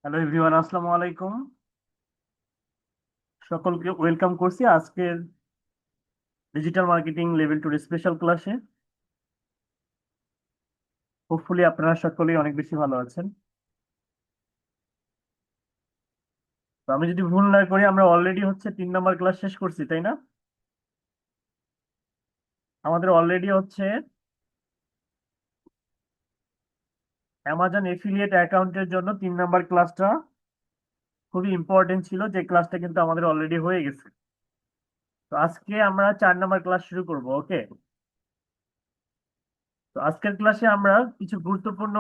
Hello everyone, আসসালামু আলাইকুম। সকলকে ওয়েলকাম করছি আজকের ডিজিটাল মার্কেটিং লেভেল 2 স্পেশাল ক্লাসে। হোপফুলি আপনারা সকলেই অনেক বেশি ভালো আছেন। তো আমি যদি ভুল না করি, আমরা অলরেডি 3 নম্বর ক্লাস শেষ করছি, তাই না? আমাদের অলরেডি অ্যামাজন এফিলিয়েট অ্যাকাউন্টের জন্য 3 নম্বর ক্লাসটা খুবই ইম্পর্টেন্ট ছিল, যে ক্লাসটা কিন্তু আমাদের অলরেডি হয়ে গেছে। তো আজকে আমরা 4 নম্বর ক্লাস শুরু করব। ওকে, তো আজকের ক্লাসে আমরা কিছু গুরুত্বপূর্ণ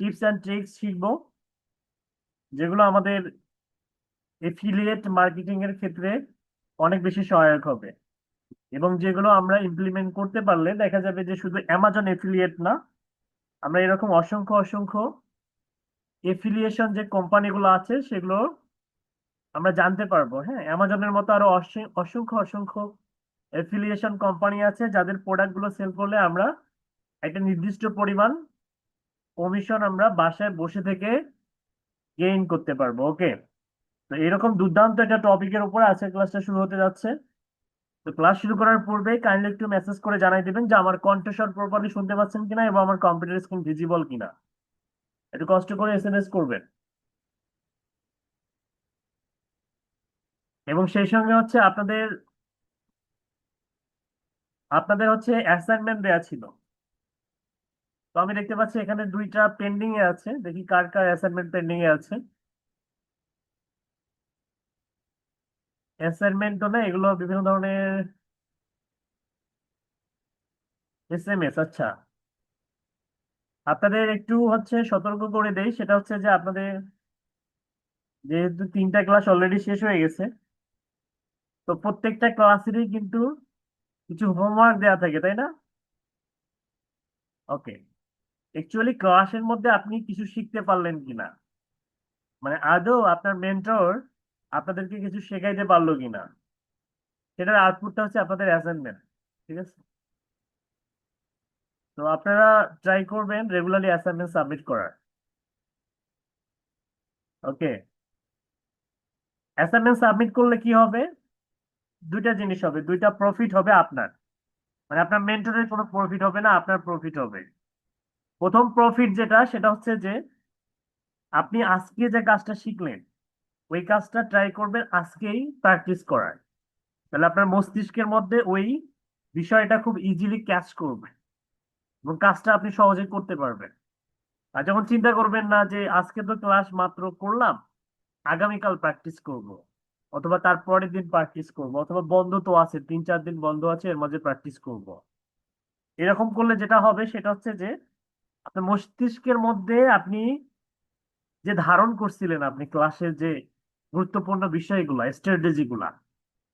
টিপস অ্যান্ড ট্রিক্স শিখবো, যেগুলো আমাদের এফিলিয়েট মার্কেটিং এর ক্ষেত্রে অনেক বেশি সহায়ক হবে, এবং যেগুলো আমরা ইমপ্লিমেন্ট করতে পারলে দেখা যাবে যে শুধু অ্যামাজন এফিলিয়েট না, আমরা এরকম অসংখ্য অসংখ্য এফিলিয়েশন যে কোম্পানিগুলো আছে সেগুলো আমরা জানতে পারবো। হ্যাঁ, অ্যামাজনের মতো আরো অসংখ্য অসংখ্য এফিলিয়েশন কোম্পানি আছে, যাদের প্রোডাক্ট গুলো সেল করলে আমরা একটা নির্দিষ্ট পরিমাণ কমিশন আমরা বাসায় বসে থেকে গেইন করতে পারবো। ওকে, তো এরকম দুর্দান্ত একটা টপিকের উপর আজকের ক্লাসটা শুরু হতে যাচ্ছে। তো ক্লাস শুরু করার পূর্বে কাইন্ডলি একটু মেসেজ করে জানাই দিবেন যে আমার কণ্ঠস্বর প্রপারলি শুনতে পাচ্ছেন কিনা এবং আমার কম্পিউটার স্ক্রিন ভিজিবল কিনা। একটু কষ্ট করে এসএমএস করবেন। এবং সেই সঙ্গে আপনাদের আপনাদের অ্যাসাইনমেন্ট দেয়া ছিল। তো আমি দেখতে পাচ্ছি এখানে 2টা পেন্ডিং এ আছে, দেখি কার কার অ্যাসাইনমেন্ট পেন্ডিং এ আছে। অ্যাসাইনমেন্ট তো না, এগুলো বিভিন্ন ধরনের এসএমএস। আচ্ছা, আপনাদের একটু সতর্ক করে দেই, সেটা যে আপনাদের যেহেতু 3টা ক্লাস অলরেডি শেষ হয়ে গেছে, তো প্রত্যেকটা ক্লাসেরই কিন্তু কিছু হোমওয়ার্ক দেওয়া থাকে, তাই না? ওকে, অ্যাকচুয়ালি ক্লাসের মধ্যে আপনি কিছু শিখতে পারলেন কিনা, মানে আদৌ আপনার মেন্টর আপনাদেরকে কিছু শেখাইতে পারলো কিনা, সেটার আউটপুটটা আপনাদের অ্যাসাইনমেন্ট। ঠিক আছে, তো আপনারা ট্রাই করবেন রেগুলারলি অ্যাসাইনমেন্ট সাবমিট করার। ওকে, অ্যাসাইনমেন্ট সাবমিট করলে কি হবে? 2টা জিনিস হবে, 2টা প্রফিট হবে আপনার, মানে আপনার মেন্টরের কোনো প্রফিট হবে না, আপনার প্রফিট হবে। প্রথম প্রফিট যেটা, সেটা যে আপনি আজকে যে কাজটা শিখলেন, ওই কাজটা ট্রাই করবেন আজকেই প্র্যাকটিস করার। তাহলে আপনার মস্তিষ্কের মধ্যে ওই বিষয়টা খুব ইজিলি ক্যাচ করবে এবং কাজটা আপনি সহজে করতে পারবেন। আর যখন চিন্তা করবেন না যে আজকে তো ক্লাস মাত্র করলাম, আগামীকাল প্র্যাকটিস করব, অথবা তার পরের দিন প্র্যাকটিস করব, অথবা বন্ধ তো আছে, 3-4 দিন বন্ধ আছে, এর মাঝে প্র্যাকটিস করব, এরকম করলে যেটা হবে সেটা যে আপনার মস্তিষ্কের মধ্যে আপনি যে ধারণ করছিলেন, আপনি ক্লাসের যে গুরুত্বপূর্ণ বিষয়গুলো, স্ট্র্যাটেজি গুলা,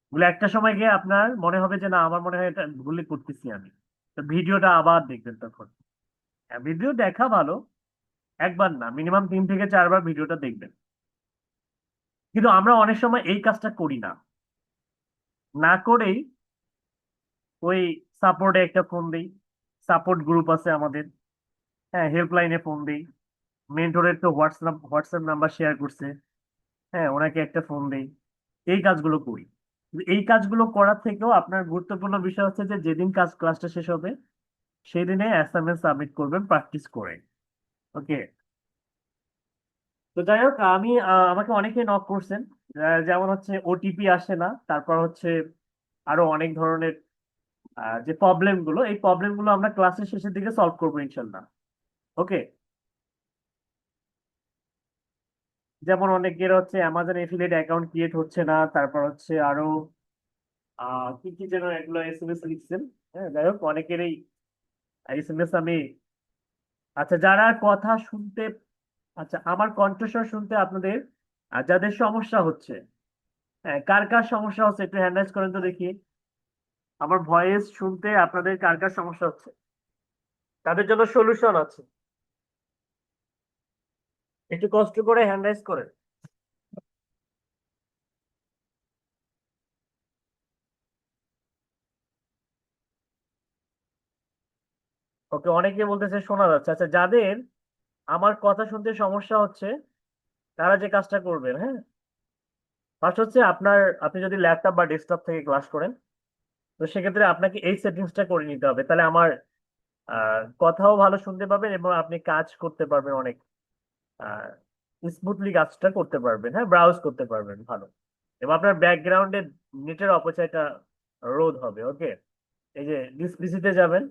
ওগুলো একটা সময় গিয়ে আপনার মনে হবে যে না, আমার মনে হয় এটা ভুলে করতেছি আমি। তো ভিডিওটা আবার দেখবেন তখন। হ্যাঁ, ভিডিও দেখা ভালো, একবার না, মিনিমাম 3 থেকে 4 বার ভিডিওটা দেখবেন। কিন্তু আমরা অনেক সময় এই কাজটা করি না, না করেই ওই সাপোর্টে একটা ফোন দিই, সাপোর্ট গ্রুপ আছে আমাদের, হ্যাঁ, হেল্পলাইনে ফোন দিই, মেন্টরের তো হোয়াটসঅ্যাপ হোয়াটসঅ্যাপ নাম্বার শেয়ার করছে, হ্যাঁ, ওনাকে একটা ফোন দেই, এই কাজগুলো করি। কিন্তু এই কাজগুলো করার থেকেও আপনার গুরুত্বপূর্ণ বিষয় যে যেদিন ক্লাসটা শেষ হবে সেই দিনে অ্যাসাইনমেন্ট সাবমিট করবেন প্র্যাকটিস করে। ওকে, তো যাই হোক, আমি আমাকে অনেকে নক করছেন, যেমন ওটিপি আসে না, তারপর আরো অনেক ধরনের যে প্রবলেম গুলো, এই প্রবলেম গুলো আমরা ক্লাসের শেষের দিকে সলভ করবো ইনশাল্লাহ। ওকে, যেমন অনেকের অ্যামাজন এফিলিয়েট অ্যাকাউন্ট ক্রিয়েট হচ্ছে না, তারপর আরো কি কি যেন এগুলো এসএমএস লিখছেন। হ্যাঁ, যাই হোক, অনেকেরই এসএমএস আমি, আচ্ছা, যারা কথা শুনতে, আচ্ছা, আমার কণ্ঠস্বর শুনতে আপনাদের যাদের সমস্যা হচ্ছে, হ্যাঁ, কার কার সমস্যা হচ্ছে একটু হ্যান্ড রাইজ করেন তো দেখি। আমার ভয়েস শুনতে আপনাদের কার কার সমস্যা হচ্ছে, তাদের জন্য সলিউশন আছে, একটু কষ্ট করে হ্যান্ড রাইজ করেন। ওকে, অনেকে বলতেছে শোনা যাচ্ছে। আচ্ছা, যাদের আমার কথা শুনতে সমস্যা হচ্ছে, তারা যে কাজটা করবেন, হ্যাঁ, ফার্স্ট হচ্ছে আপনি যদি ল্যাপটপ বা ডেস্কটপ থেকে ক্লাস করেন, তো সেক্ষেত্রে আপনাকে এই সেটিংসটা করে নিতে হবে, তাহলে আমার কথাও ভালো শুনতে পাবেন এবং আপনি কাজ করতে পারবেন অনেক স্মুথলি, কাজটা করতে পারবেন, হ্যাঁ, ব্রাউজ করতে পারবেন ভালো, এবং আপনার ব্যাকগ্রাউন্ডে নেটের অপচয়টা রোধ হবে। ওকে, এই যে ডিসপ্লিসিতে যাবেন,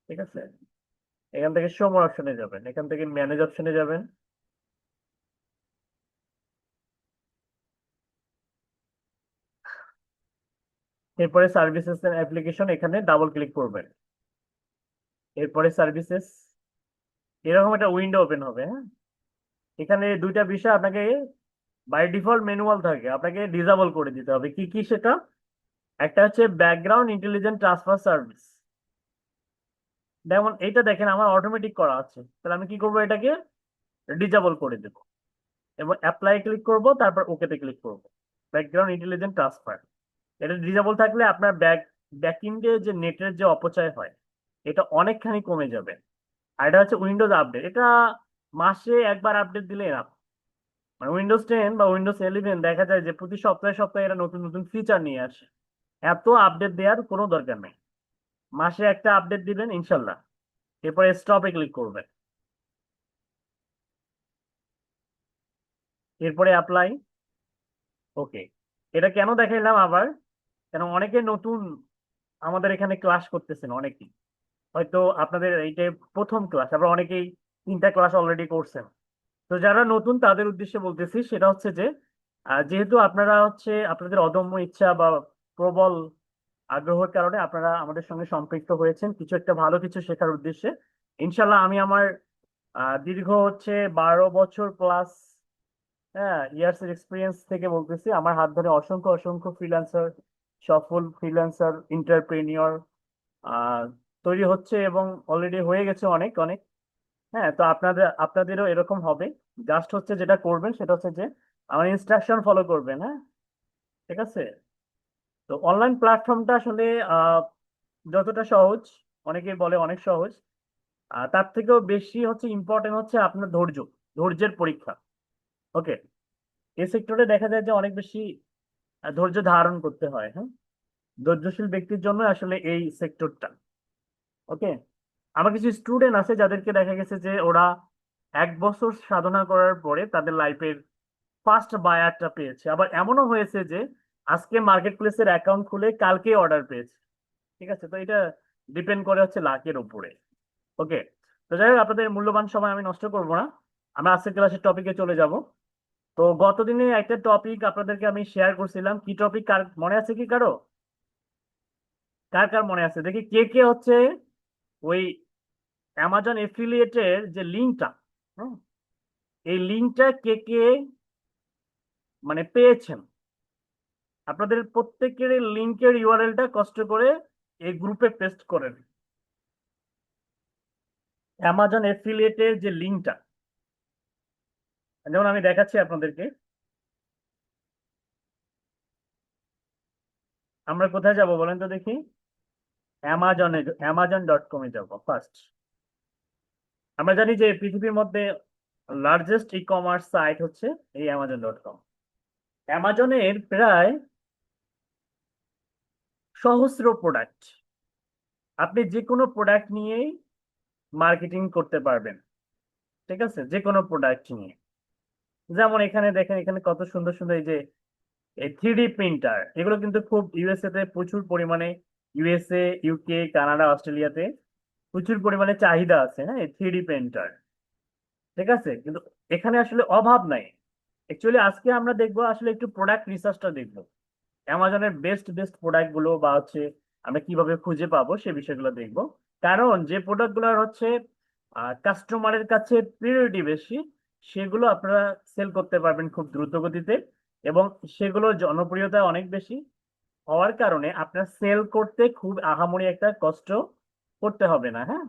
ঠিক আছে, এখান থেকে শো মোর অপশনে যাবেন, এখান থেকে ম্যানেজ অপশনে যাবেন, এরপরে সার্ভিসেস এন্ড অ্যাপ্লিকেশন, এখানে ডাবল ক্লিক করবেন, এরপরে সার্ভিসেস, এরকম একটা উইন্ডো ওপেন হবে, হ্যাঁ। এখানে দুইটা বিষয় আপনাকে বাই ডিফল্ট ম্যানুয়াল থাকে, আপনাকে ডিসেবল করে দিতে হবে। কি কি সেটা? একটা হচ্ছে ব্যাকগ্রাউন্ড ইন্টেলিজেন্ট ট্রান্সফার সার্ভিস, যেমন এইটা দেখেন আমার অটোমেটিক করা আছে, তাহলে আমি কি করবো, এটাকে ডিসেবল করে দেবো এবং অ্যাপ্লাই ক্লিক করব, তারপর ওকেতে ক্লিক করব। ব্যাকগ্রাউন্ড ইন্টেলিজেন্ট ট্রান্সফার, এটা ডিসেবল থাকলে আপনার ব্যাকএন্ডে যে নেটের যে অপচয় হয়, এটা অনেকখানি কমে যাবে। আর এটা হচ্ছে উইন্ডোজ আপডেট, এটা মাসে একবার আপডেট দিলে না, মানে উইন্ডোজ 10 বা উইন্ডোজ 11 দেখা যায় যে প্রতি সপ্তাহে সপ্তাহে এরা নতুন নতুন ফিচার নিয়ে আসে, এত আপডেট দেওয়ার কোনো দরকার নেই, মাসে একটা আপডেট দিবেন ইনশাল্লাহ, এরপরে স্টপে ক্লিক করবেন, এরপরে অ্যাপ্লাই। ওকে, এটা কেন দেখাইলাম আবার, কেন অনেকে নতুন আমাদের এখানে ক্লাস করতেছেন, অনেকেই হয়তো আপনাদের এইটাই প্রথম ক্লাস, আবার অনেকেই 3টা ক্লাস অলরেডি করছেন। তো যারা নতুন তাদের উদ্দেশ্যে বলতেছি, সেটা হচ্ছে যে যেহেতু আপনারা হচ্ছে আপনাদের অদম্য ইচ্ছা বা প্রবল আগ্রহের কারণে আপনারা আমাদের সঙ্গে সম্পৃক্ত হয়েছেন কিছু একটা ভালো কিছু শেখার উদ্দেশ্যে, ইনশাল্লাহ আমি আমার দীর্ঘ হচ্ছে 12 বছর প্লাস, হ্যাঁ, ইয়ার্স এর এক্সপিরিয়েন্স থেকে বলতেছি, আমার হাত ধরে অসংখ্য অসংখ্য ফ্রিল্যান্সার, সফল ফ্রিল্যান্সার এন্টারপ্রেনিয়র তৈরি হচ্ছে এবং অলরেডি হয়ে গেছে অনেক অনেক। হ্যাঁ, তো আপনাদেরও এরকম হবে। জাস্ট হচ্ছে যেটা করবেন সেটা হচ্ছে যে আমার ইনস্ট্রাকশন ফলো করবেন, হ্যাঁ, ঠিক আছে। তো অনলাইন প্ল্যাটফর্মটা আসলে আহ, যতটা সহজ, অনেকেই বলে অনেক সহজ, তার থেকেও বেশি হচ্ছে ইম্পর্টেন্ট হচ্ছে আপনার ধৈর্যের পরীক্ষা। ওকে, এই সেক্টরে দেখা যায় যে অনেক বেশি ধৈর্য ধারণ করতে হয়, হ্যাঁ, ধৈর্যশীল ব্যক্তির জন্য আসলে এই সেক্টরটা। ওকে, আমার কিছু স্টুডেন্ট আছে যাদেরকে দেখা গেছে যে ওরা 1 বছর সাধনা করার পরে তাদের লাইফের ফার্স্ট বায়ারটা পেয়েছে, আবার এমনও হয়েছে যে আজকে মার্কেট প্লেসের অ্যাকাউন্ট খুলে কালকে অর্ডার পেয়েছে। ঠিক আছে, তো এটা ডিপেন্ড করে হচ্ছে লাকের উপরে। ওকে, তো যাই হোক, আপনাদের মূল্যবান সময় আমি নষ্ট করব না, আমরা আজকের ক্লাসের টপিকে চলে যাব। তো গতদিনে একটা টপিক আপনাদেরকে আমি শেয়ার করছিলাম, কি টপিক কার মনে আছে কি কারো? কার কার মনে আছে দেখি, কে কে হচ্ছে ওই অ্যামাজন এফিলিয়েটের যে লিঙ্কটা, হ্যাঁ, এই লিঙ্কটা কে কে মানে পেয়েছেন? আপনাদের প্রত্যেকের লিঙ্কের ইউআরএলটা কষ্ট করে এই গ্রুপে পেস্ট করেন, অ্যামাজন এফিলিয়েটের যে লিঙ্কটা, যেমন আমি দেখাচ্ছি আপনাদেরকে। আমরা কোথায় যাব বলেন তো দেখি, অ্যামাজন.কমে যাব ফার্স্ট। আমরা জানি যে পৃথিবীর মধ্যে লার্জেস্ট ই কমার্স সাইট হচ্ছে এই অ্যামাজন.কম। অ্যামাজনের প্রায় সহস্র প্রোডাক্ট, আপনি যে কোনো প্রোডাক্ট নিয়েই মার্কেটিং করতে পারবেন, ঠিক আছে, যে কোনো প্রোডাক্ট নিয়ে। যেমন এখানে দেখেন, এখানে কত সুন্দর সুন্দর এই যে এই 3D প্রিন্টার, এগুলো কিন্তু খুব ইউএসএ তে প্রচুর পরিমাণে, ইউএসএ, ইউকে, কানাডা, অস্ট্রেলিয়াতে প্রচুর পরিমাণে চাহিদা আছে, হ্যাঁ, 3D প্রিন্টার, ঠিক আছে, কিন্তু এখানে আসলে অভাব নাই। অ্যাকচুয়ালি আজকে আমরা দেখবো আসলে একটু প্রোডাক্ট রিসার্চটা দেখবো, অ্যামাজনের বেস্ট বেস্ট প্রোডাক্ট গুলো বা হচ্ছে আমরা কিভাবে খুঁজে পাবো সে বিষয়গুলো দেখবো। কারণ যে প্রোডাক্ট গুলোর হচ্ছে কাস্টমারের কাছে প্রিয়োরিটি বেশি, সেগুলো আপনারা সেল করতে পারবেন খুব দ্রুত গতিতে, এবং সেগুলোর জনপ্রিয়তা অনেক বেশি হওয়ার কারণে আপনার সেল করতে খুব আহামরি একটা কষ্ট করতে হবে না, হ্যাঁ।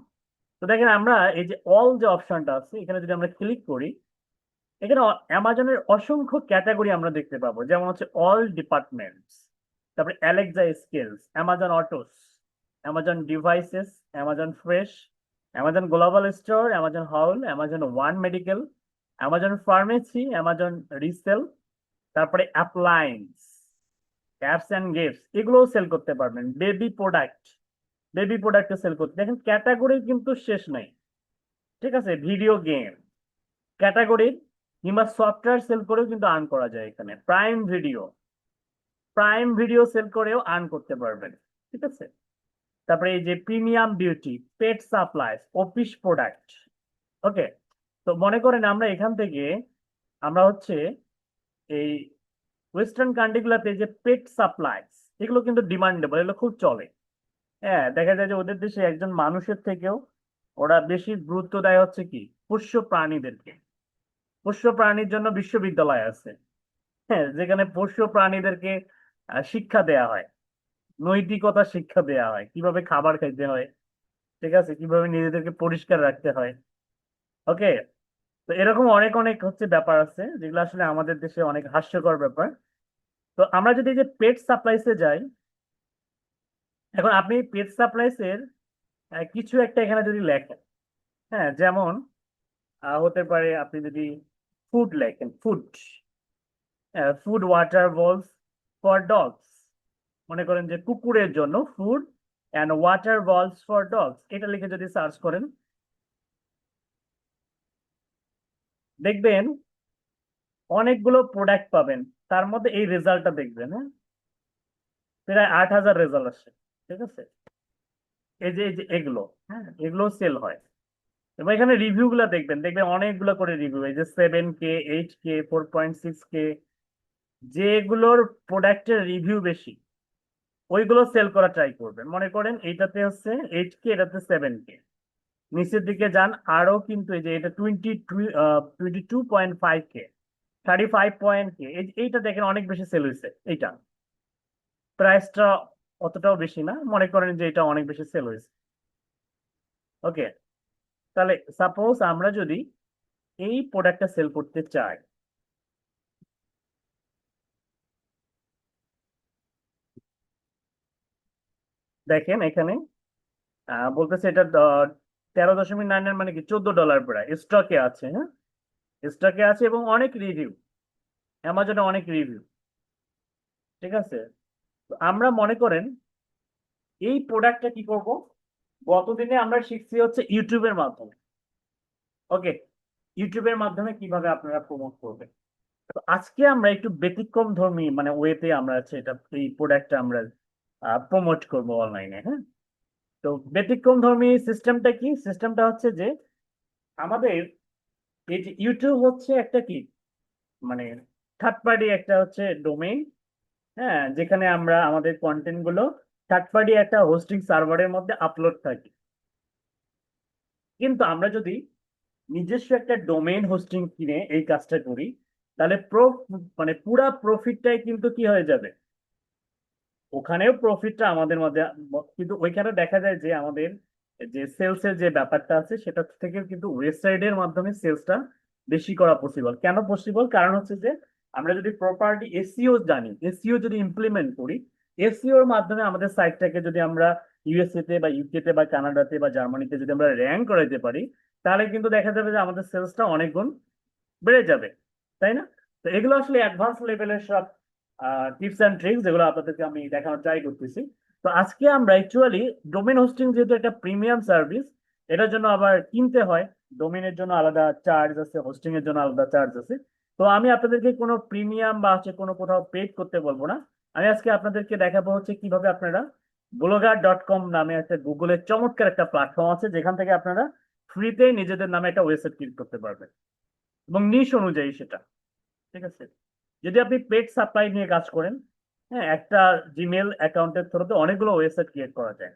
তো দেখেন, আমরা এই যে অল যে অপশনটা আছে এখানে যদি আমরা ক্লিক করি, এখানে অ্যামাজনের অসংখ্য ক্যাটাগরি আমরা দেখতে পাবো, যেমন হচ্ছে অল ডিপার্টমেন্টস, তারপরে Alexa skills, Amazon autos, Amazon devices, Amazon fresh, Amazon global store, Amazon haul, Amazon one medical, Amazon pharmacy, Amazon resale, তারপরে অ্যাপ্লায়েন্স, অ্যাপস অ্যান্ড গিফটস, এগুলোও সেল করতে পারবেন। বেবি প্রোডাক্ট সেল করতে দেখেন, ক্যাটাগরি কিন্তু শেষ নাই। ঠিক আছে, ভিডিও গেম ক্যাটাগরি কিংবা সফটওয়্যার সেল করেও কিন্তু আর্ন করা যায়। এখানে প্রাইম ভিডিও সেল করেও আর্ন করতে পারবেন। ঠিক আছে, তারপরে এই যে প্রিমিয়াম বিউটি, পেট সাপ্লাইজ, অফিস প্রোডাক্ট। ওকে, তো মনে করেন আমরা এখান থেকে আমরা হচ্ছে এই ওয়েস্টার্ন কান্ট্রিগুলোতে যে পেট সাপ্লাইজ, এগুলো কিন্তু ডিমান্ডেবল, এগুলো খুব চলে। হ্যাঁ, দেখা যায় যে ওদের দেশে একজন মানুষের থেকেও ওরা বেশি গুরুত্ব দেয় হচ্ছে কি পোষ্য প্রাণীদেরকে। পোষ্য প্রাণীর জন্য বিশ্ববিদ্যালয় আছে, হ্যাঁ, যেখানে পোষ্য প্রাণীদেরকে শিক্ষা দেয়া হয়, নৈতিকতা শিক্ষা দেয়া হয়, কিভাবে খাবার খাইতে হয়, ঠিক আছে, কিভাবে নিজেদেরকে পরিষ্কার রাখতে হয়। ওকে, তো এরকম অনেক অনেক হচ্ছে ব্যাপার আছে যেগুলো আসলে আমাদের দেশে অনেক হাস্যকর ব্যাপার। তো আমরা যদি এই যে পেট সাপ্লাইসে যাই, এখন আপনি পেট সাপ্লাইসের কিছু একটা এখানে যদি লেখেন, হ্যাঁ, যেমন হতে পারে আপনি যদি ফুড লেখেন, ফুড ওয়াটার বলস ফর ডগস, মনে করেন যে কুকুরের জন্য ফুড অ্যান্ড ওয়াটার বলস ফর ডগস, এটা লিখে যদি সার্চ করেন, দেখবেন অনেকগুলো প্রোডাক্ট পাবেন। তার মধ্যে এই রেজাল্টটা দেখবেন, হ্যাঁ, প্রায় 8,000 রেজাল্ট আসে। ঠিক আছে, এই যে এগুলো, হ্যাঁ, এগুলো সেল হয়। এবং এখানে রিভিউ গুলা দেখবেন অনেকগুলো করে রিভিউ, এই যে 7K, 8K, 4.6K, যেগুলোর প্রোডাক্টের রিভিউ বেশি ওইগুলো সেল করা ট্রাই করবেন। মনে করেন এইটাতে হচ্ছে 8K, এটাতে 7K, নিচের দিকে যান আরো, কিন্তু এই যে এটা 22.5K, 35 পয়েন্ট কে, এইটা দেখেন অনেক বেশি সেল হয়েছে। এইটা প্রাইসটা অতটাও বেশি না, মনে করেন যে এটা অনেক বেশি সেল হয়েছে। ওকে, তাহলে সাপোজ আমরা যদি এই প্রোডাক্টটা সেল করতে চাই, দেখেন এখানে বলতেছে এটা 13.99, মানে কি $14 প্রায় স্টকে আছে। হ্যাঁ, স্টকে আছে এবং অনেক রিভিউ, অ্যামাজনে অনেক রিভিউ। ঠিক আছে, তো আমরা মনে করেন এই প্রোডাক্টটা কি করব, গতদিনে আমরা শিখছি হচ্ছে ইউটিউবের মাধ্যমে। ওকে, ইউটিউবের মাধ্যমে কিভাবে আপনারা প্রমোট করবেন। তো আজকে আমরা একটু ব্যতিক্রম ধর্মী মানে ওয়েতে আমরা হচ্ছে এটা, এই প্রোডাক্টটা আমরা প্রমোট করব অনলাইনে। হ্যাঁ, তো ব্যতিক্রম ধর্মী সিস্টেমটা কি, সিস্টেমটা হচ্ছে যে আমাদের এই যে ইউটিউব হচ্ছে একটা কি মানে থার্ড পার্টি একটা হচ্ছে ডোমেইন, হ্যাঁ, যেখানে আমরা আমাদের কন্টেন্ট গুলো থার্ড পার্টি একটা হোস্টিং সার্ভারের মধ্যে আপলোড থাকি। কিন্তু আমরা যদি নিজস্ব একটা ডোমেইন হোস্টিং কিনে এই কাজটা করি, তাহলে মানে পুরা প্রফিটটাই কিন্তু কি হয়ে যাবে, ওখানেও প্রফিটটা আমাদের মধ্যে। কিন্তু ওইখানে দেখা যায় যে আমাদের যে সেলস এর যে ব্যাপারটা আছে সেটা থেকে কিন্তু ওয়েবসাইটের মাধ্যমে সেলসটা বেশি করা পসিবল। কেন পসিবল? কারণ হচ্ছে যে আমরা যদি প্রপারলি এসইও জানি, এসইও যদি ইমপ্লিমেন্ট করি, এসইও এর মাধ্যমে আমাদের সাইটটাকে যদি আমরা ইউএসএ তে বা ইউকে তে বা কানাডাতে বা জার্মানিতে যদি আমরা র্যাঙ্ক করাইতে পারি, তাহলে কিন্তু দেখা যাবে যে আমাদের সেলসটা অনেক গুণ বেড়ে যাবে, তাই না? তো এগুলো আসলে অ্যাডভান্স লেভেলের সব টিপস অ্যান্ড ট্রিক্স, যেগুলো আপনাদেরকে আমি দেখানোর ট্রাই করতেছি। তো আজকে আমরা অ্যাকচুয়ালি ডোমেন হোস্টিং যেহেতু একটা প্রিমিয়াম সার্ভিস, এটার জন্য আবার কিনতে হয়, ডোমেনের জন্য আলাদা চার্জ আছে, হোস্টিং এর জন্য আলাদা চার্জ আছে। তো আমি আপনাদেরকে কোনো প্রিমিয়াম বা হচ্ছে কোনো কোথাও পেড করতে বলবো না। আমি আজকে আপনাদেরকে দেখাবো হচ্ছে কিভাবে আপনারা blogger.com নামে একটা গুগলের চমৎকার একটা প্ল্যাটফর্ম আছে, যেখান থেকে আপনারা ফ্রিতে নিজেদের নামে একটা ওয়েবসাইট ক্রিয়েট করতে পারবেন এবং নিশ অনুযায়ী সেটা। ঠিক আছে, যদি আপনি পেট সাপ্লাই নিয়ে কাজ করেন, হ্যাঁ, একটা জিমেল অ্যাকাউন্টের থ্রুতে অনেকগুলো ওয়েবসাইট ক্রিয়েট করা যায়।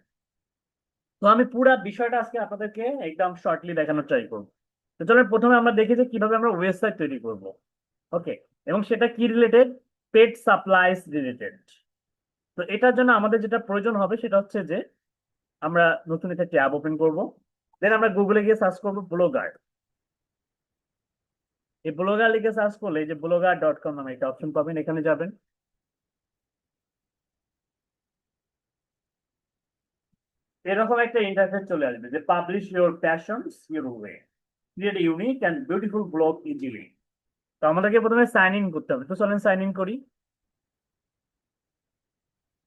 তো আমি পুরো বিষয়টা আজকে আপনাদেরকে একদম শর্টলি দেখানোর ট্রাই করবো। তো চলুন প্রথমে আমরা দেখি যে কিভাবে আমরা ওয়েবসাইট তৈরি করব। ওকে, এবং সেটা কি রিলেটেড, পেট সাপ্লাইস রিলেটেড। তো এটার জন্য আমাদের যেটা প্রয়োজন হবে সেটা হচ্ছে যে আমরা নতুন একটা ট্যাব ওপেন করব, দেন আমরা গুগলে গিয়ে সার্চ করবো ব্লগার। এই ব্লগার লিখে সার্চ করলে এই যে blogger.com নামে একটা অপশন পাবেন, এখানে যাবেন। এরকম একটা ইন্টারফেস চলে আসবে যে publish your passions your way, create unique and beautiful blog easily. তো আমাদেরকে প্রথমে সাইন ইন করতে হবে, তো চলেন সাইন ইন করি।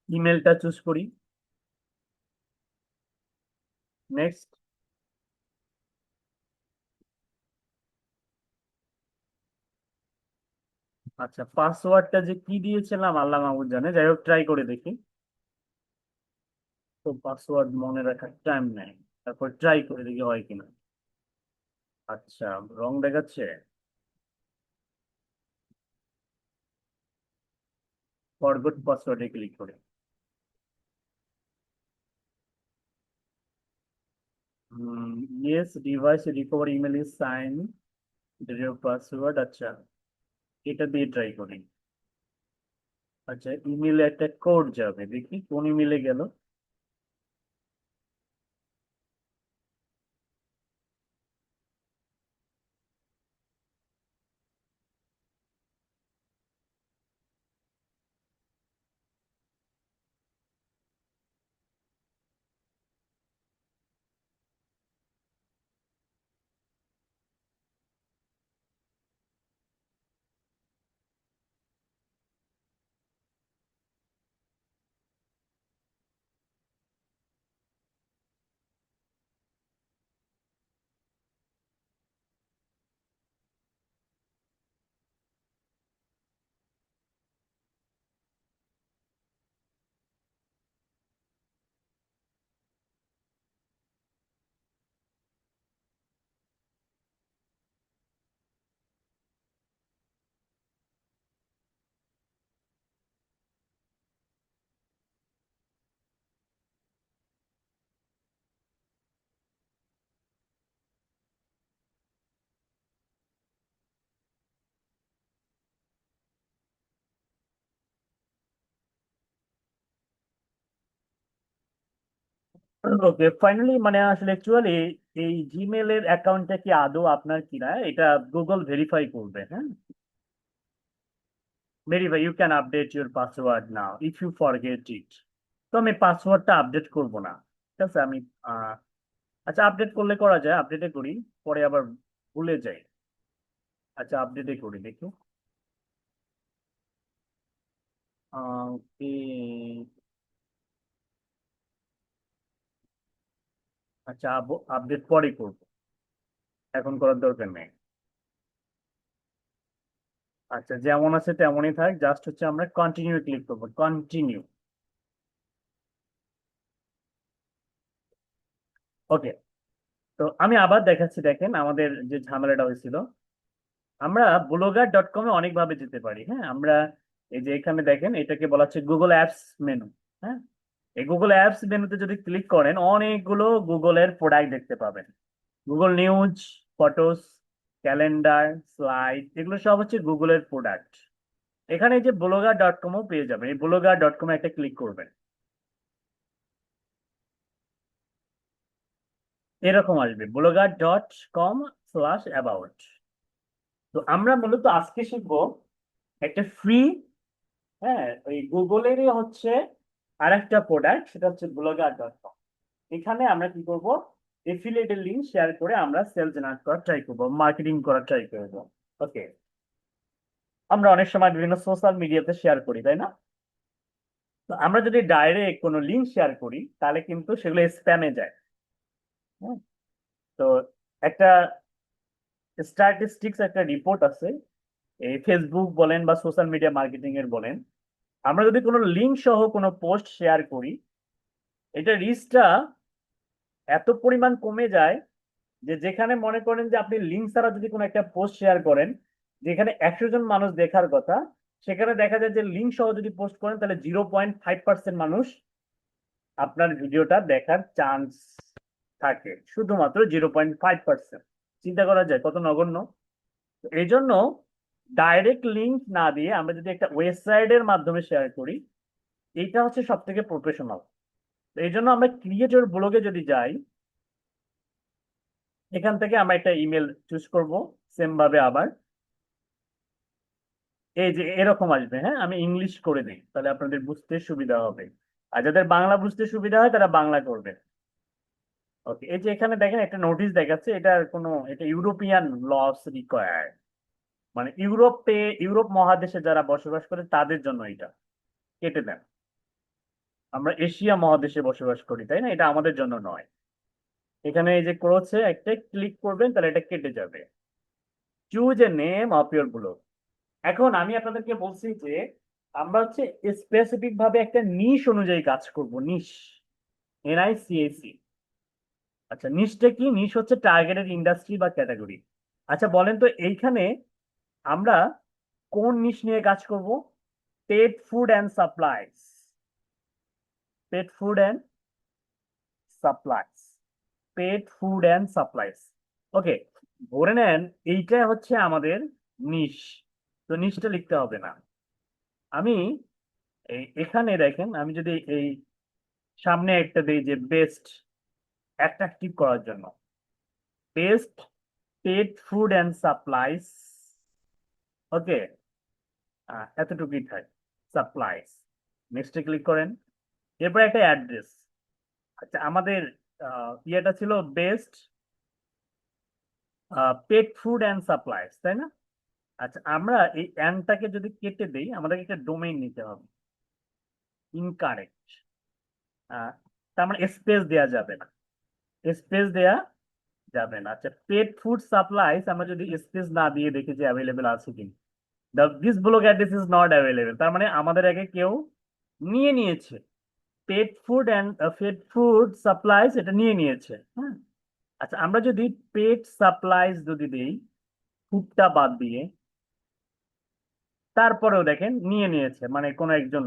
ইমেলটা চুজ করি, নেক্সট। আচ্ছা, পাসওয়ার্ডটা যে কি দিয়েছিলাম আল্লাহ মাহবুব জানে, যাই হোক ট্রাই করে দেখি। তো পাসওয়ার্ড মনে রাখার টাইম নেই, তারপর ট্রাই করে দেখি হয় কিনা। আচ্ছা, রং দেখাচ্ছে। ফরগট পাসওয়ার্ডে ক্লিক করে, yes device recover email is sign password. আচ্ছা, এটা দিয়ে ট্রাই করি। আচ্ছা, ইমেলে একটা কোড যাবে, দেখি কোন ইমেলে গেল। ওকে, ফাইনালি মানে আসলে অ্যাকচুয়ালি এই জিমেলের অ্যাকাউন্টটা কি আদৌ আপনার কিনা এটা গুগল ভেরিফাই করবে, হ্যাঁ। Verify, you can update your password now if you forget it. তো আমি পাসওয়ার্ডটা আপডেট করব না, ঠিক আছে। আমি আচ্ছা, আপডেট করলে করা যায়, আপডেটে করি, পরে আবার ভুলে যাই। আচ্ছা, আপডেটে করি দেখি। ওকে, আচ্ছা, আপডেট পরে করবো, এখন করার দরকার নেই। আচ্ছা, যেমন আছে তেমনই থাক, জাস্ট হচ্ছে আমরা কন্টিনিউ ক্লিক করবো, কন্টিনিউ। ওকে, তো আমি আবার দেখাচ্ছি, দেখেন আমাদের যে ঝামেলাটা হয়েছিল। আমরা ব্লগার.কমে অনেকভাবে যেতে পারি, হ্যাঁ। আমরা এই যে এখানে দেখেন, এটাকে বলা হচ্ছে গুগল অ্যাপস মেনু, হ্যাঁ। এই গুগল অ্যাপস মেনুতে যদি ক্লিক করেন অনেকগুলো গুগলের প্রোডাক্ট দেখতে পাবেন। Google news, photos, calendar, slide, এগুলো সব হচ্ছে গুগলের প্রোডাক্ট। এখানে এই যে ব্লগার.কমও পেয়ে যাবেন, এই ব্লগার.কমে একটা ক্লিক করবেন, এরকম আসবে blogger.com/about। তো আমরা মূলত আজকে শিখবো একটা ফ্রি, হ্যাঁ, ওই গুগলেরই হচ্ছে আর একটা প্রোডাক্ট, সেটা হচ্ছে blogger.com। এখানে আমরা কি করব, এফিলিয়েটের লিঙ্ক শেয়ার করে আমরা সেল জেনারেট করার ট্রাই করবো, মার্কেটিং করার ট্রাই করবো। ওকে, আমরা অনেক সময় বিভিন্ন সোশ্যাল মিডিয়াতে শেয়ার করি, তাই না? তো আমরা যদি ডাইরেক্ট কোনো লিঙ্ক শেয়ার করি তাহলে কিন্তু সেগুলো স্প্যামে যায়, হ্যাঁ। তো একটা স্ট্যাটিস্টিক্স, একটা রিপোর্ট আছে, এই ফেসবুক বলেন বা সোশ্যাল মিডিয়া মার্কেটিং এর বলেন, আমরা যদি কোনো লিঙ্ক সহ কোনো পোস্ট শেয়ার করি, এটা রিচটা এত পরিমাণ কমে যায় যে যেখানে মনে করেন যে আপনি লিঙ্ক ছাড়া যদি কোনো একটা পোস্ট শেয়ার করেন, যেখানে 100 জন মানুষ দেখার কথা, সেখানে দেখা যায় যে লিঙ্ক সহ যদি পোস্ট করেন তাহলে 0.5% মানুষ আপনার ভিডিওটা দেখার চান্স থাকে, শুধুমাত্র 0.5%। চিন্তা করা যায় কত নগণ্য। তো এই জন্য ডাইরেক্ট লিঙ্ক না দিয়ে আমরা যদি একটা ওয়েবসাইটের মাধ্যমে শেয়ার করি, এইটা হচ্ছে সব থেকে প্রফেশনাল। এই জন্য আমরা ক্রিয়েটর ব্লগে যদি যাই, এখান থেকে আমরা একটা ইমেল চুজ করব, সেম ভাবে আবার এই যে এরকম আসবে, হ্যাঁ। আমি ইংলিশ করে দিই তাহলে আপনাদের বুঝতে সুবিধা হবে, আর যাদের বাংলা বুঝতে সুবিধা হয় তারা বাংলা করবে। ওকে, এই যে এখানে দেখেন একটা নোটিশ দেখাচ্ছে, এটার কোনো, এটা ইউরোপিয়ান লস রিকোয়ার্ড, মানে ইউরোপ মহাদেশে যারা বসবাস করে তাদের জন্য এটা কেটে দেন। আমরা এশিয়া মহাদেশে বসবাস করি, তাই না? এটা আমাদের জন্য নয়। এখানে এই যে ক্রোচে একটা ক্লিক করবেন, তাহলে এটা কেটে যাবে। Choose a name of your blog. এখন আমি আপনাদেরকে বলছি যে আমরা হচ্ছে স্পেসিফিক ভাবে একটা নিশ অনুযায়ী কাজ করব। নিশ, NICHE। আচ্ছা, নিশটা কি? নিশ হচ্ছে টার্গেটেড ইন্ডাস্ট্রি বা ক্যাটাগরি। আচ্ছা বলেন তো, এইখানে আমরা কোন নিশ নিয়ে কাজ করব? Pet food and supplies. Pet food and supplies. Pet food and supplies. Okay, ধরে নেন এইটা হচ্ছে আমাদের নিশ। তো নিশটা লিখতে হবে না। আমি এখানে দেখেন, আমি যদি এই সামনে একটা দিই যে বেস্ট, অ্যাট্রাকটিভ করার জন্য, best pet food and supplies. Okay, এতটুকুই থাক, সাপ্লাইজ। নেক্সটে ক্লিক করেন। এরপর একটা অ্যাড্রেস। আচ্ছা, আমাদের ইয়েটা ছিল best pet food and supplies, তাই না? আচ্ছা, আমরা এই অ্যান্ডটাকে যদি কেটে দেই, আমাদেরকে একটা ডোমেইন নিতে হবে। ইনকারেক্ট। তার মানে স্পেস দেওয়া যাবে না, স্পেস দেয়া যাবে না। আচ্ছা, পেট ফুড সাপ্লাইজ আমরা যদি স্পেস না দিয়ে দেখি যে অ্যাভেলেবেল আছে কিনা, this block address is not available, তার মানে আমাদের আগে কেউ নিয়ে নিয়েছে। Pet food and pet food supplies এটা নিয়ে নিয়েছে, হ্যাঁ। আচ্ছা, আমরা যদি পেট সাপ্লাইজ যদি দিই, ফুডটা বাদ দিয়ে, তারপরেও দেখেন নিয়ে নিয়েছে, মানে কোনো একজন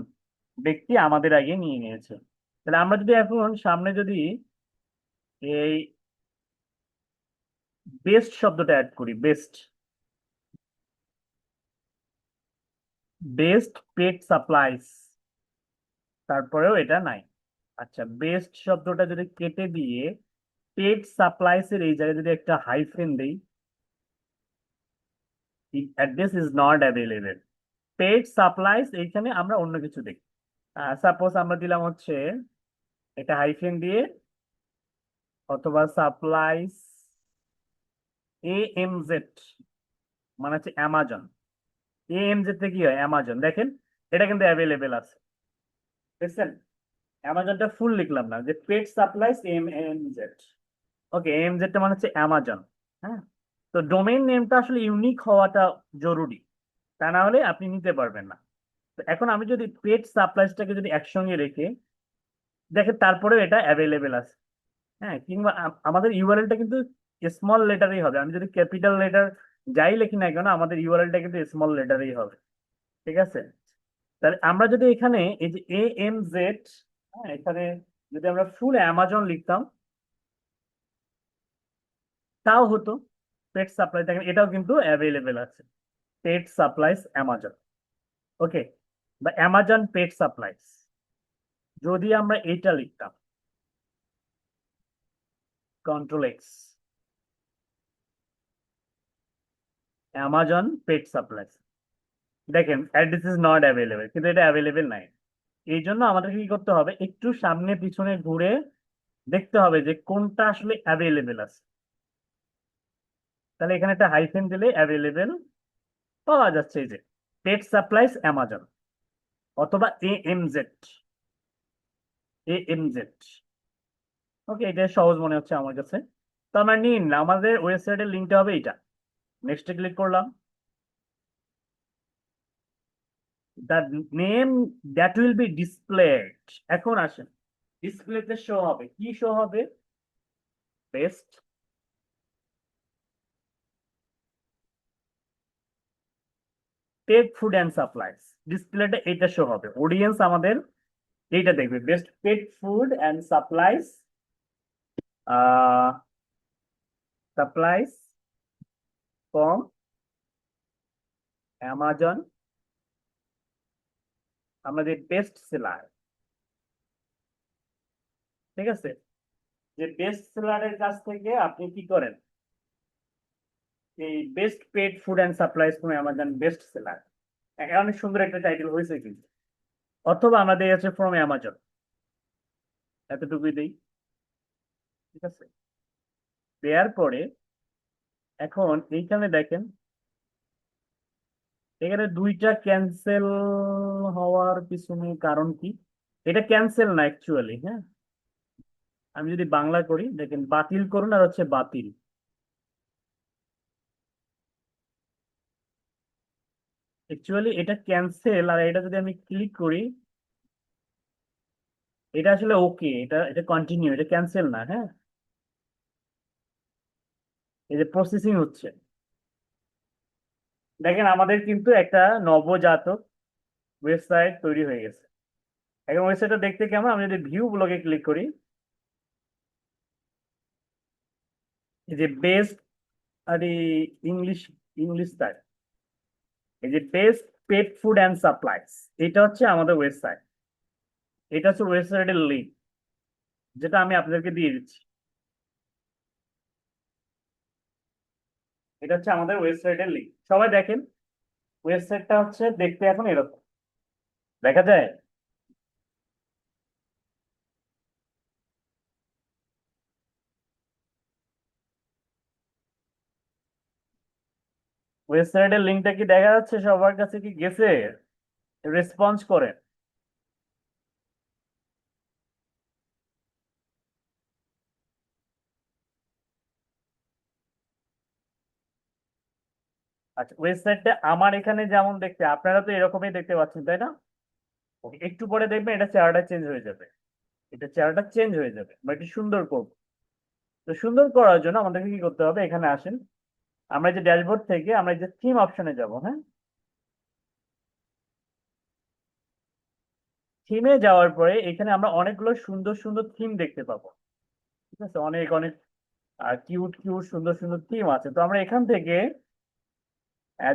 ব্যক্তি আমাদের আগে নিয়ে নিয়েছে। তাহলে আমরা যদি এখন সামনে যদি এই বেস্ট শব্দটা অ্যাড করি, বেস্ট, বেস্ট পেট সাপ্লাইজ, তারপরেও এটা নাই। আচ্ছা, বেস্ট শব্দটা যদি কেটে দিয়ে পেট সাপ্লাইস এর এই জায়গায় যদি একটা হাইফেন দেই, address is not available. Pet supplies এইখানে আমরা অন্য কিছু দেখি। সাপোজ আমরা দিলাম হচ্ছে এটা হাইফেন দিয়ে, অথবা সাপ্লাইস AMZ, মানে হচ্ছে অ্যামাজন। AMZ তে কি হয়? অ্যামাজন। দেখেন এটা কিন্তু অ্যাভেলেবেল আছে, দেখছেন? অ্যামাজনটা ফুল লিখলাম না, যে পেট সাপ্লাইস AMZ। ওকে, AMZ টা মানে হচ্ছে অ্যামাজন, হ্যাঁ। তো ডোমেইন নেমটা আসলে ইউনিক হওয়াটা জরুরি, তা না হলে আপনি নিতে পারবেন না। তো এখন আমি যদি পেট সাপ্লাইসটাকে যদি একসঙ্গে রেখে দেখেন, তারপরেও এটা অ্যাভেলেবেল আছে, হ্যাঁ। কিংবা আমাদের ইউআরএলটা কিন্তু স্মল লেটারেই হবে। আমি যদি ক্যাপিটাল লেটার যাই লিখি না কেন, আমাদের ইউআরএলটা কিন্তু স্মল লেটারেই হবে, ঠিক আছে? তাহলে আমরা যদি এখানে এই যে AMZ, হ্যাঁ, এখানে যদি আমরা ফুল অ্যামাজন লিখতাম তাও হতো। পেট সাপ্লাই দেখেন এটাও কিন্তু অ্যাভেলেবেল আছে, পেট সাপ্লাইস অ্যামাজন। ওকে, বা অ্যামাজন পেট সাপ্লাইস, যদি আমরা এইটা লিখতাম Ctrl+X, অ্যামাজন পেট সাপ্লাইস, দেখেন অ্যাড্রেস ইজ নট অ্যাভেলেবেল, কিন্তু এটা অ্যাভেলেবেল নাই। এই জন্য আমাদেরকে কি করতে হবে, একটু সামনে পিছনে ঘুরে দেখতে হবে যে কোনটা আসলে অ্যাভেলেবেল আছে। তাহলে এখানে একটা হাইফেন দিলে অ্যাভেলেবেল পাওয়া যাচ্ছে, এই যে পেট সাপ্লাইস অ্যামাজন, অথবা AMZ, AMZ। ওকে, এটা সহজ মনে হচ্ছে আমার কাছে। তো আমরা নিন, আমাদের ওয়েবসাইটের লিঙ্কটা হবে এটা। নেক্সটে ক্লিক করলাম। The name that will be displayed. এখন আসেন, ডিসপ্লেতে শো হবে কি? শো হবে best pet food and supplies. ডিসপ্লেতে এইটা শো হবে, অডিয়েন্স আমাদের এইটা দেখবে, best pet food and supplies, supplies from Amazon, আমাদের বেস্ট সেলার, ঠিক আছে? যে বেস্ট সেলারের কাছ থেকে আপনি কি করেন, এই best pet food and supplies from Amazon best seller, অনেক সুন্দর একটা টাইটেল হয়েছে কিন্তু। অথবা আমাদের আছে ফ্রম অ্যামাজন, এতটুকুই দেই। ঠিক আছে, দেওয়ার পরে এখন এইখানে দেখেন, এখানে দুইটা ক্যান্সেল হওয়ার পিছনে কারণ কি? এটা ক্যান্সেল না অ্যাকচুয়ালি, হ্যাঁ। আমি যদি বাংলা করি, দেখেন বাতিল করুন আর হচ্ছে বাতিল। অ্যাকচুয়ালি এটা ক্যান্সেল, আর এটা যদি আমি ক্লিক করি, এটা আসলে ওকে, এটা এটা কন্টিনিউ, এটা ক্যান্সেল না, হ্যাঁ। এই যে প্রসেসিং হচ্ছে, দেখেন আমাদের কিন্তু একটা নবজাতক ওয়েবসাইট তৈরি হয়ে গেছে। এখন ওয়েবসাইটটা দেখতে কেমন, আমি যদি ভিউ ব্লগে ক্লিক করি, এই যে বেস্ট, আর ইংলিশ, ইংলিশ তাই, এই যে best pet food and supplies, এটা হচ্ছে আমাদের ওয়েবসাইট। এটা হচ্ছে ওয়েবসাইটের লিঙ্ক, যেটা আমি আপনাদেরকে দিয়ে দিচ্ছি। এটা হচ্ছে আমাদের ওয়েবসাইটের লিঙ্ক, সবাই দেখেন। ওয়েবসাইটটা হচ্ছে দেখতে এখন এরকম দেখা যায়। ওয়েবসাইটের লিঙ্কটা কি দেখা যাচ্ছে? সবার কাছে কি গেছে? রেসপন্স করে। আচ্ছা, ওয়েবসাইটটা আমার এখানে যেমন দেখতে, আপনারা তো এরকমই দেখতে পাচ্ছেন, তাই না? Okay, একটু পরে দেখবেন এটা চেহারাটা চেঞ্জ হয়ে যাবে। এটা চেহারাটা চেঞ্জ হয়ে যাবে, বা একটু সুন্দর করব। তো সুন্দর করার জন্য আমাদেরকে কি করতে হবে, এখানে আসেন। আমরা যে ড্যাশবোর্ড থেকে আমরা এই যে থিম অপশনে যাব, হ্যাঁ। থিমে যাওয়ার পরে এখানে আমরা অনেকগুলো সুন্দর সুন্দর থিম দেখতে পাবো। ঠিক আছে, অনেক অনেক কিউট কিউট সুন্দর সুন্দর থিম আছে। তো আমরা এখান থেকে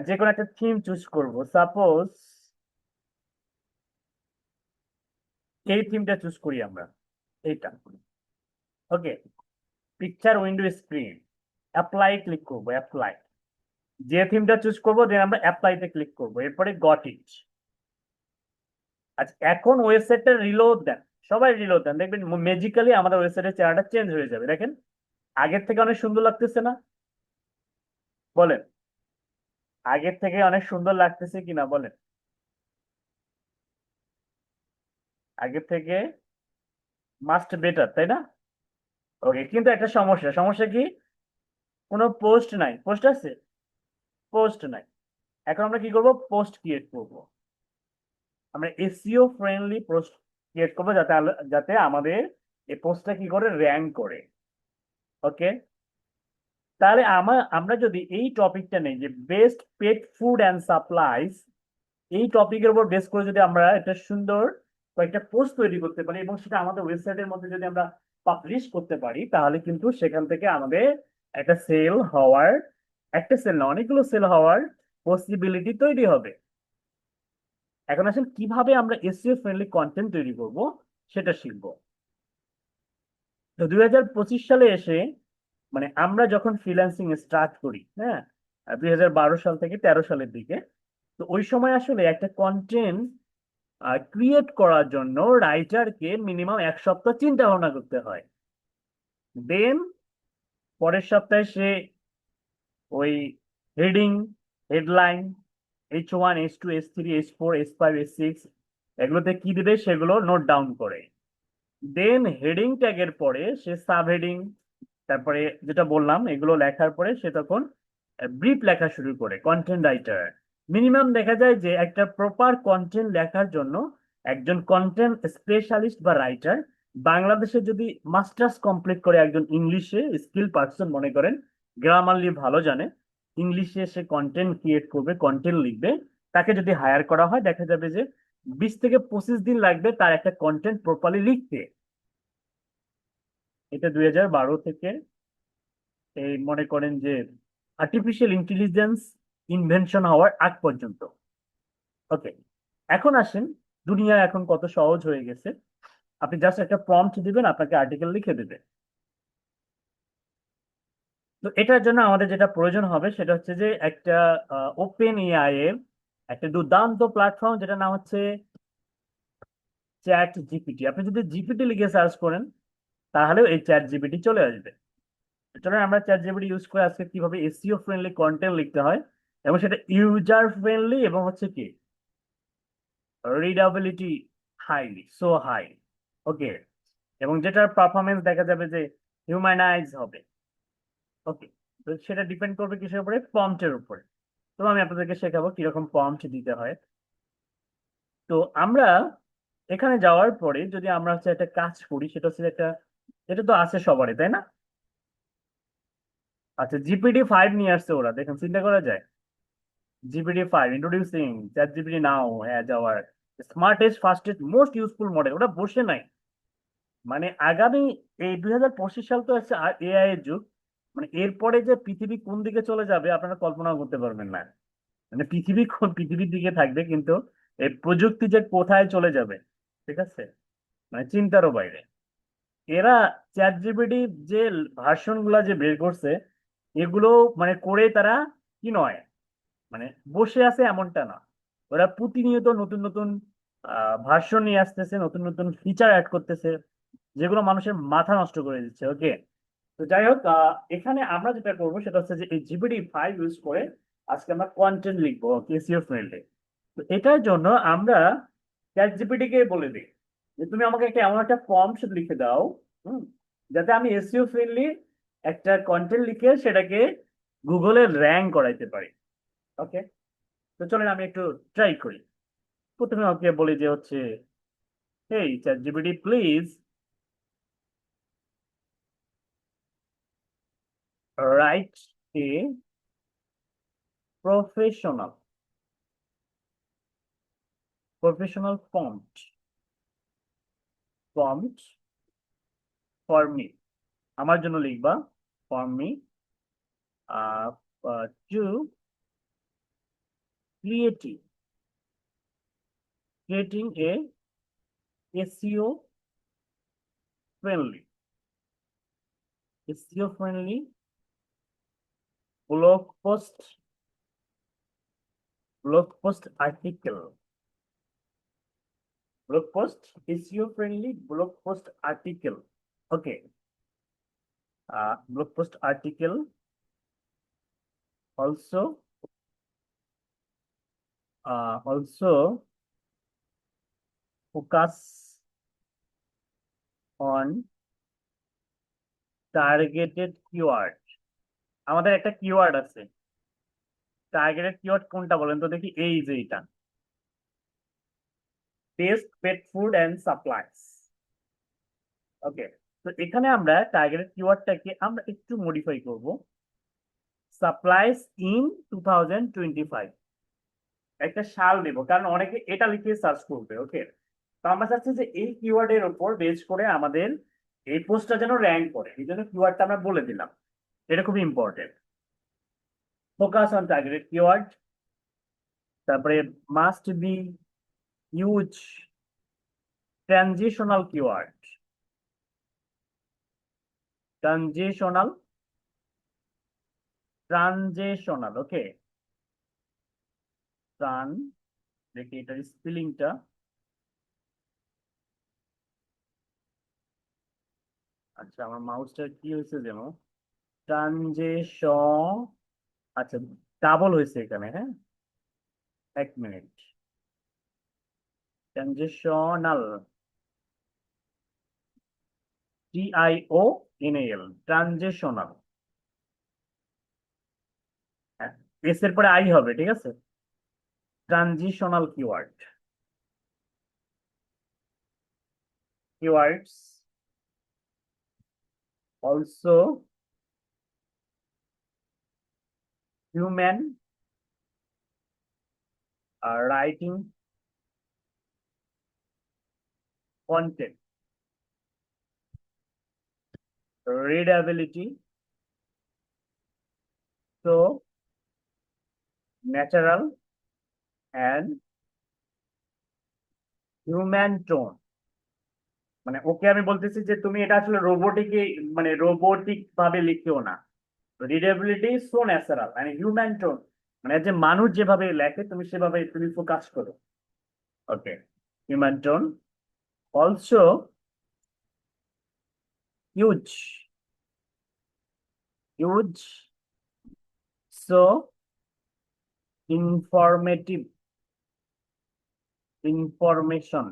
যে কোনো একটা থিম চুজ করব। সাপোজ এই থিমটা চুজ করি আমরা, এইটা। Okay, picture window screen, apply click করবো, অ্যাপ্লাই। যে থিমটা চুজ করবো দেন আমরা অ্যাপ্লাইতে ক্লিক করবো, এরপরে গট ইট। আচ্ছা, এখন ওয়েবসাইটটা রিলোড দেন, সবাই রিলোড দেন, দেখবেন ম্যাজিক্যালি আমাদের ওয়েবসাইটের চেহারাটা চেঞ্জ হয়ে যাবে। দেখেন আগের থেকে অনেক সুন্দর লাগতেছে না? বলেন, আগের থেকে অনেক সুন্দর লাগতেছে কিনা বলেন? আগের থেকে মাস্ট বেটার, তাই না? ওকে, কিন্তু একটা সমস্যা, সমস্যা কি? কোনো পোস্ট নাই, পোস্ট আছে? পোস্ট নাই। এখন আমরা কি করব, পোস্ট ক্রিয়েট করব। আমরা এসইও ফ্রেন্ডলি পোস্ট ক্রিয়েট করবো, যাতে যাতে আমাদের এই পোস্টটা কি করে, র্যাঙ্ক করে। ওকে, তাহলে আমরা যদি এই টপিকটা নেই, যে best pet food and supplies, এই টপিকের উপর বেস করে যদি আমরা একটা সুন্দর কয়েকটা পোস্ট তৈরি করতে পারি, এবং সেটা আমাদের ওয়েবসাইটের মধ্যে যদি আমরা পাবলিশ করতে পারি, তাহলে কিন্তু সেখান থেকে আমাদের একটা সেল হওয়ার, একটা সেল না অনেকগুলো সেল হওয়ার পসিবিলিটি তৈরি হবে। এখন আসলে কিভাবে আমরা এসইও ফ্রেন্ডলি কন্টেন্ট তৈরি করব সেটা শিখবো। তো 2025 সালে এসে, মানে আমরা যখন ফ্রিল্যান্সিং স্টার্ট করি, হ্যাঁ, 2012 সাল থেকে 13 সালের দিকে, তো ওই সময় আসলে একটা কন্টেন্ট ক্রিয়েট করার জন্য রাইটারকে মিনিমাম 1 সপ্তাহ চিন্তা ভাবনা করতে হয়। দেন পরের সপ্তাহে সে ওই heading, headline, H1, H2, H3, H4, H5, H6, এগুলোতে কি দিবে সেগুলো নোট ডাউন করে। দেন হেডিং ট্যাগের পরে সে সাব হেডিং, তারপরে যেটা বললাম এগুলো লেখার পরে সে তখন ব্রিফ লেখা শুরু করে। কন্টেন্ট রাইটার মিনিমাম দেখা যায় যে একটা প্রপার কন্টেন্ট লেখার জন্য একজন কন্টেন্ট স্পেশালিস্ট বা রাইটার বাংলাদেশে যদি মাস্টার্স কমপ্লিট করে, একজন ইংলিশে স্কিল পার্সন মনে করেন, গ্রামারলি ভালো জানে, ইংলিশে সে কন্টেন্ট ক্রিয়েট করবে, কন্টেন্ট লিখবে, তাকে যদি হায়ার করা হয় দেখা যাবে যে 20 থেকে 25 দিন লাগবে তার একটা কন্টেন্ট প্রপারলি লিখতে। এটা 2012 থেকে এই মনে করেন যে আর্টিফিশিয়াল ইন্টেলিজেন্স ইনভেনশন হওয়ার আগ পর্যন্ত। ওকে, এখন আসেন, দুনিয়া এখন কত সহজ হয়ে গেছে। আপনি জাস্ট একটা প্রম্পট দিবেন, আপনাকে আর্টিকেল লিখে দেবে। তো এটার জন্য আমাদের যেটা প্রয়োজন হবে সেটা হচ্ছে যে একটা ওপেন এআই এর একটা দুর্দান্ত প্ল্যাটফর্ম, যেটা নাম হচ্ছে চ্যাট জিপিটি। আপনি যদি জিপিটি লিখে সার্চ করেন, তাহলেও এই চ্যাট জিপিটি চলে আসবে। চলুন আমরা চ্যাট জিপিটি ইউজ করে আজকে কিভাবে এসইও ফ্রেন্ডলি কন্টেন্ট লিখতে হয় এবং সেটা ইউজার ফ্রেন্ডলি এবং হচ্ছে কি রিডাবিলিটি হাইলি সো হাই, ওকে, এবং যেটার পারফরমেন্স দেখা যাবে যে হিউম্যানাইজ হবে। ওকে, তো সেটা ডিপেন্ড করবে কিসের উপরে? প্রম্পটের উপরে। তো আমি আপনাদেরকে শেখাবো কিরকম প্রম্পট দিতে হয়। তো আমরা এখানে যাওয়ার পরে যদি আমরা হচ্ছে একটা কাজ করি, সেটা হচ্ছে একটা, এটা তো আছে সবারই, তাই না? আচ্ছা, জিপিটি 5 নিয়ে আসছে ওরা, দেখুন চিন্তা করা যায়। GPT 5 introducing chat GPT now has our smartest fastest most useful model. ওটা বসে নাই, মানে আগামী এই 2025 সাল তো আছে এআই এর যুগ। মানে এরপরে যে পৃথিবী কোন দিকে চলে যাবে আপনারা কল্পনাও করতে পারবেন না। মানে পৃথিবী কোন পৃথিবীর দিকে থাকবে, কিন্তু এই প্রযুক্তি যে কোথায় চলে যাবে, ঠিক আছে, মানে চিন্তারও বাইরে। এরা চ্যাট জিপিটি যে ভার্সন গুলা যে বের করছে, এগুলো মানে করে তারা কি নয়, মানে বসে আছে এমনটা না। ওরা প্রতিনিয়ত নতুন নতুন ভার্সন নিয়ে আসতেছে, নতুন নতুন ফিচার অ্যাড করতেছে, যেগুলো মানুষের মাথা নষ্ট করে দিচ্ছে। ওকে, তো যাই হোক, এখানে আমরা যেটা করবো সেটা হচ্ছে যে এই GPT 5 ইউজ করে আজকে আমরা কন্টেন্ট লিখবো এসইও ফ্রেন্ডলি। তো এটার জন্য আমরা চ্যাট জিপিটি কে বলে দিই যে তুমি আমাকে একটা এমন একটা প্রম্পট লিখে দাও, হুম, যাতে আমি এসইও ফ্রেন্ডলি একটা কন্টেন্ট লিখে সেটাকে গুগলে র্যাঙ্ক করাইতে পারি। ওকে, তো চলেন আমি একটু ট্রাই করি। প্রথমে ওকে বলি যে হচ্ছে, hey chat GPT please write a professional professional prompt for me. আমার জন্য লিখবা, for me to creating creating a SEO friendly SEO friendly blog post article blog post SEO friendly blog post article. Okay, blog post article also focus on targeted keyword। আমাদের একটা keyword আছে, targeted keyword কোনটা বলেন তো দেখি? এই যে এটা, test pet food and supplies. Okay, তো এখানে আমরা টার্গেটেড কিওয়ার্ডটাকে আমরা একটু মডিফাই করব, সাপ্লাইস ইন 2025। একটা সাল নেব, কারণ অনেকে এটা লিখে সার্চ করবে। ওকে, তো আমরা চাচ্ছি যে এই কিওয়ার্ডের উপর বেস করে আমাদের এই পোস্টটা যেন র্যাঙ্ক করে, এই জন্য কিওয়ার্ডটা আমরা বলে দিলাম। এটা খুবই important. Focus on targeted keyword, তারপরে must be use transitional keyword, transitional transitional okay, tran, দেখি এটার স্পেলিংটা। আচ্ছা, আমার মাউসটা কি হয়েছে যেন, ট্রানজেশন, আচ্ছা ডাবল হয়েছে এখানে, হ্যাঁ, এক minute, transitional, TIONAL, transitional, S এর পরে আই হবে, ঠিক আছে, transitional keyword, keywords also human writing content, readability, তো ন্যাচারাল অ্যান্ড হিউম্যান টোন। মানে ওকে আমি বলতেছি যে তুমি এটা আসলে রোবোটিক, মানে রোবোটিক ভাবে লিখিও না, রিডেবিলিটি সো ন্যাচারাল মানে হিউম্যান টোন, মানে যে মানুষ যেভাবে লেখে তুমি সেভাবে তুমি ফোকাস করো। Okay, human tone also huge, huge, so informative, information.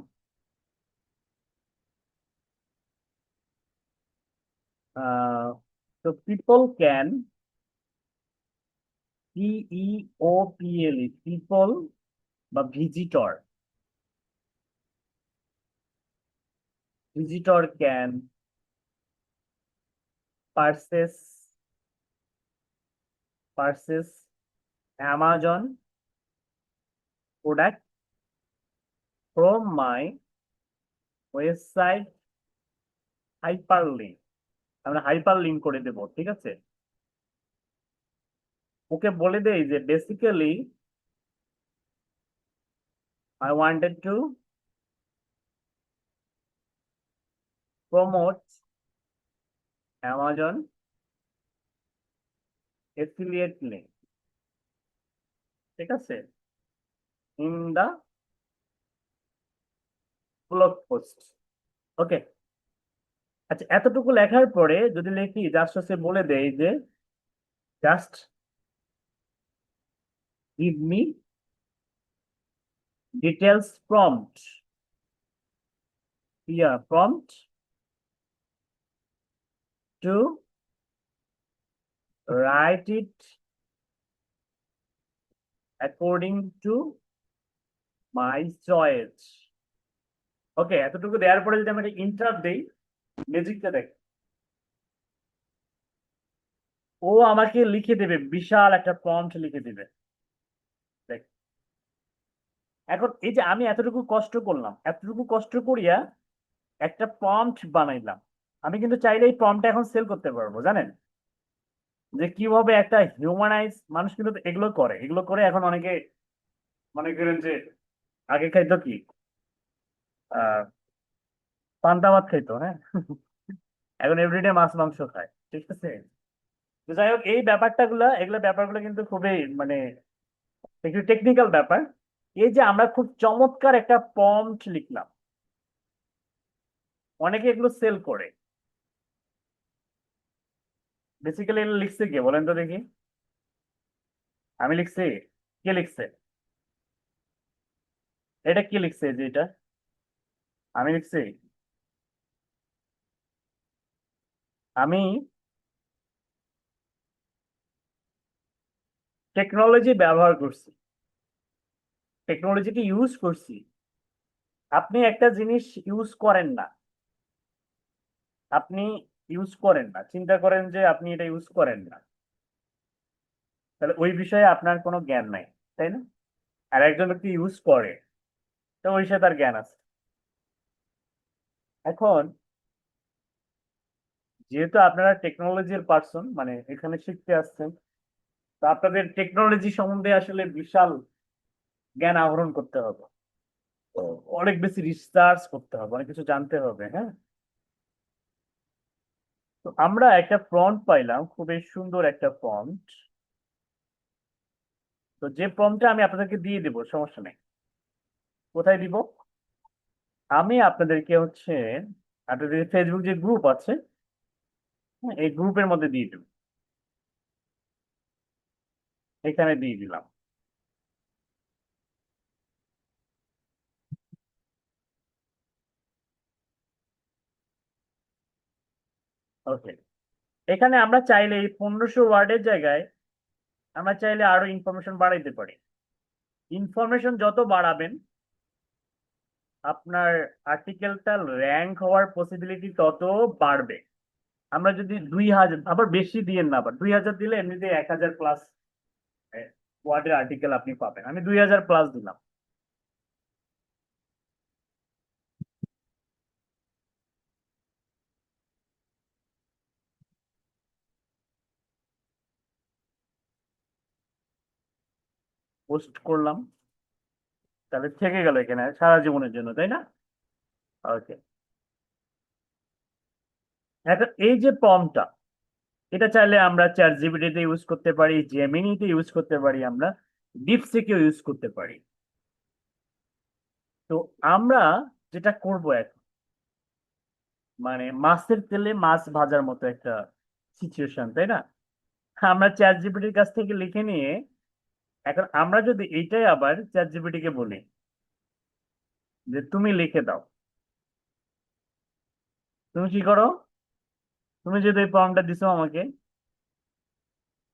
So people can, people, people বা visitor, visitor can purchase Amazon product from my website hyperlink. আমরা হাইপারলিংক করে দেব, ঠিক আছে। ওকে বলে দেই যে basically I wanted to promote Amazon affiliate link, ঠিক আছে, in the blog post. ওকে, আচ্ছা, এতটুকু লেখার পরে যদি লিখি জাস্ট হচ্ছে বলে দেই যে just give me details prompt, prompt to write it according to my choice. Okay, এতটুকু দেওয়ার পরে যদি আমি একটা ইন্টার দেই, ম্যাজিকটা দেখ, ও আমাকে লিখে দেবে, বিশাল একটা প্রম্পট লিখে দেবে। দেখ, এখন এই যে আমি এতটুকু কষ্ট করলাম, এতটুকু কষ্ট করিয়া একটা প্রম্পট বানাইলাম, আমি কিন্তু চাইলে এই প্রম্পটটা এখন সেল করতে পারবো, জানেন যে কিভাবে একটা হিউম্যানাইজ মানুষ কিন্তু এগুলো করে, এগুলো করে এখন অনেকে মনে করেন যে আগে খাইতো কি পান্তা ভাত খাইতো, হ্যাঁ, এখন এভরিডে মাছ মাংস খায়, ঠিক আছে। তো যাই হোক, এই এগুলো ব্যাপারগুলো কিন্তু খুবই মানে একটু টেকনিক্যাল ব্যাপার। এই যে আমরা খুব চমৎকার একটা প্রম্পট লিখলাম, অনেকে এগুলো সেল করে। বেসিক্যালি এগুলো লিখছে কে বলেন তো দেখি? আমি লিখছি? কে লিখছে? এটা কে লিখছে যে এটা আমি লিখছি? আমি টেকনোলজি ব্যবহার করছি, টেকনোলজিকে ইউজ করছি। আপনি একটা জিনিস ইউজ করেন না, আপনি ইউজ করেন না, চিন্তা করেন যে আপনি এটা ইউজ করেন না, তাহলে ওই বিষয়ে আপনার কোনো জ্ঞান নাই, তাই না? আর একজন ব্যক্তি ইউজ করে, তো ওই বিষয়ে তার জ্ঞান আছে। এখন যেহেতু আপনারা টেকনোলজির পার্সন, মানে এখানে শিখতে আসছেন, তো আপনাদের টেকনোলজি সম্বন্ধে আসলে বিশাল জ্ঞান আহরণ করতে হবে, তো অনেক বেশি রিসার্চ করতে হবে, অনেক কিছু জানতে হবে, হ্যাঁ। তো আমরা একটা প্রম্পট পাইলাম, খুবই সুন্দর একটা প্রম্পট। তো যে প্রম্পটটা আমি আপনাদেরকে দিয়ে দিব, সমস্যা নেই। কোথায় দিব? আমি আপনাদেরকে হচ্ছে আপনাদের ফেসবুক যে গ্রুপ আছে, হ্যাঁ, এই গ্রুপের মধ্যে দিয়ে দেব, এখানে দিয়ে দিলাম। ওকে, এখানে আমরা চাইলে এই 1500 ওয়ার্ডের জায়গায় আমরা চাইলে আরো ইনফরমেশন বাড়াইতে পারি। ইনফরমেশন যত বাড়াবেন আপনার আর্টিকেলটা র্যাঙ্ক হওয়ার পসিবিলিটি তত বাড়বে। আমরা যদি 2000, আবার বেশি দিয়েন না, আবার 2000 দিলে এমনিতে 1000+ ওয়ার্ডের আর্টিকেল আপনি পাবেন, আমি 2000+ দিলাম। পোস্ট করলাম, তাহলে থেকে গেল এখানে সারা জীবনের জন্য, তাই না? ওকে, এখন এই যে প্রম্পটটা, এটা চাইলে আমরা চ্যাট জিপিটিতে ইউজ করতে পারি, জেমিনিতে ইউজ করতে পারি, আমরা ডিপসিকেও ইউজ করতে পারি। তো আমরা যেটা করব এখন, মানে মাছের তেলে মাছ ভাজার মতো একটা সিচুয়েশন, তাই না? আমরা চ্যাট জিপিটির কাছ থেকে লিখে নিয়ে এখন আমরা যদি এইটাই আবার চ্যাট জিপিটি কে বলি যে তুমি লিখে দাও, তুমি কি করো? তুমি যদি এই ফর্মটা দিছো আমাকে,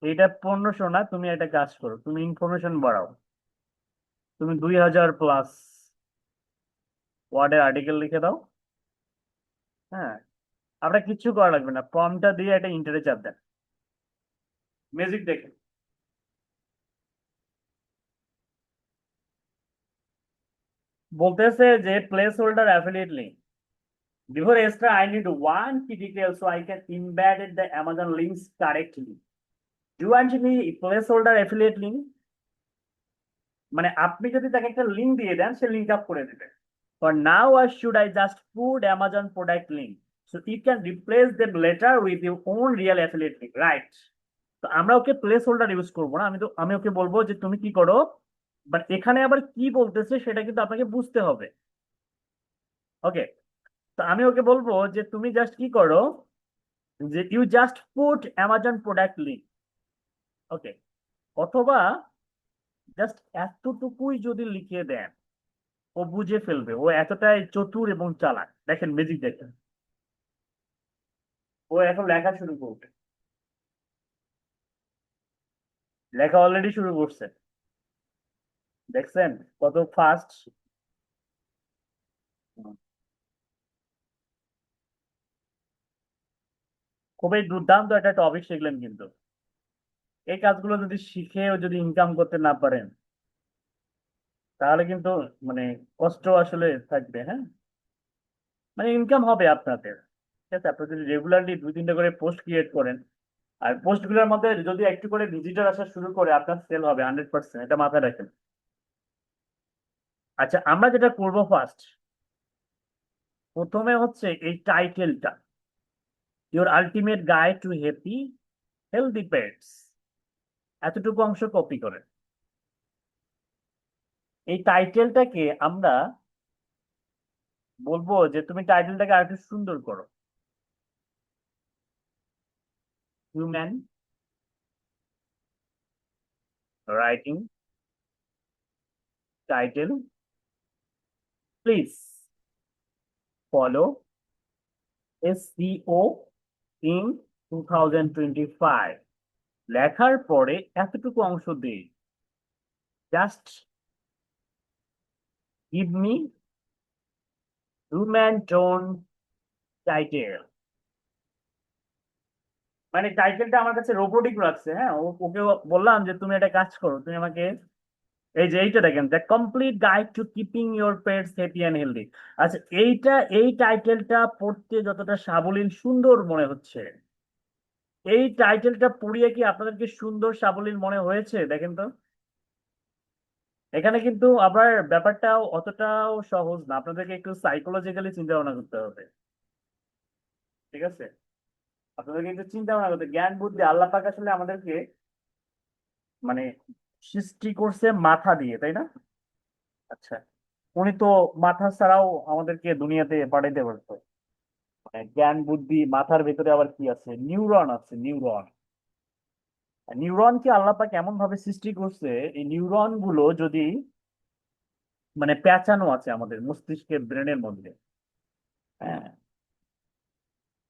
এইটা 1500 না, তুমি একটা কাজ করো, তুমি ইনফরমেশন বাড়াও, তুমি 2000+ ওয়ার্ডের আর্টিকেল লিখে দাও। হ্যাঁ, আপনার কিচ্ছু করা লাগবে না, ফর্মটা দিয়ে একটা ইন্টারে চাপ দেন, ম্যাজিক দেখে বলতেছে যে place holder affiliate link. Before extra, I need one key detail so I can embed the Amazon links correctly. Do you want any placeholder affiliate link? মানে আপনি যদি তাকে একটা লিংক দিয়ে দেন, সে লিংক আপ করে দেবে। For now, or should I just put Amazon product link so you can replace them later with your own real affiliate link, right? তো আমরা ওকে প্লেস হোল্ডার ইউজ করবো না, আমি ওকে বলবো যে তুমি কি করো, বাট এখানে আবার কি বলতেছে সেটা কিন্তু আপনাকে বুঝতে হবে। ওকে, তো আমি ওকে বলবো যে তুমি জাস্ট কি করো, যে you just put Amazon product link. Okay, অথবা জাস্ট এতটুকুই যদি লিখে দেন, ও বুঝে ফেলবে, ও এতটাই চতুর এবং চালাক। দেখেন ম্যাজিক দেখেন, ও এখন লেখা শুরু করবে, লেখা অলরেডি শুরু করছে, দেখছেন কত ফাস্ট। খুবই দুর্দান্ত একটা টপিক শিখলেন কিন্তু। এই কাজগুলো যদি শিখেও যদি ইনকাম করতে না পারেন, তাহলে কিন্তু মানে কষ্ট আসলে থাকবে। হ্যাঁ, মানে ইনকাম হবে আপনাদের, ঠিক আছে? আপনি যদি রেগুলারলি 2-3টা করে পোস্ট ক্রিয়েট করেন, আর পোস্ট গুলোর মধ্যে যদি একটু করে ভিজিটর আসা শুরু করে, আপনার সেল হবে 100%, এটা মাথায় রাখেন। আচ্ছা, আমরা যেটা করব ফার্স্ট, প্রথমে হচ্ছে এই টাইটেলটা, your ultimate guide to happy healthy pets, এতটুকু অংশ কপি করে এই টাইটেলটাকে আমরা বলবো যে তুমি টাইটেলটাকে আরেকটু সুন্দর করো। Human writing title, please follow SEO in 2025। লেখার পরে এতটুকু অংশ দিই, just give me human tone title. মানে টাইটেলটা আমার কাছে রোবোটিক লাগছে। হ্যাঁ, ওকে বললাম যে তুমি একটা কাজ করো, তুমি আমাকে এই যে এইটা দেখেন, the complete guide to keeping your pets happy and healthy. আচ্ছা, এই টাইটেলটা পড়তে যতটা সাবলীল সুন্দর মনে হচ্ছে, এই টাইটেলটা পড়িয়ে কি আপনাদেরকে সুন্দর সাবলীল মনে হয়েছে? দেখেন তো, এখানে কিন্তু আবার ব্যাপারটাও অতটাও সহজ না, আপনাদেরকে একটু সাইকোলজিক্যালি চিন্তা ভাবনা করতে হবে। ঠিক আছে, আপনাদেরকে একটু চিন্তা ভাবনা করতে, জ্ঞান বুদ্ধি আল্লাহ পাক আসলে আমাদেরকে মানে সৃষ্টি করছে মাথা দিয়ে, তাই না? আচ্ছা, উনি তো মাথা ছাড়াও আমাদেরকে দুনিয়াতে পাঠাইতে পারতো। মানে জ্ঞান বুদ্ধি, মাথার ভেতরে আবার কি আছে, নিউরন আছে, নিউরন। নিউরনকে আল্লাহ পাক এমন ভাবে সৃষ্টি করছে, এই নিউরন গুলো যদি মানে পেঁচানো আছে আমাদের মস্তিষ্কের ব্রেনের মধ্যে। হ্যাঁ,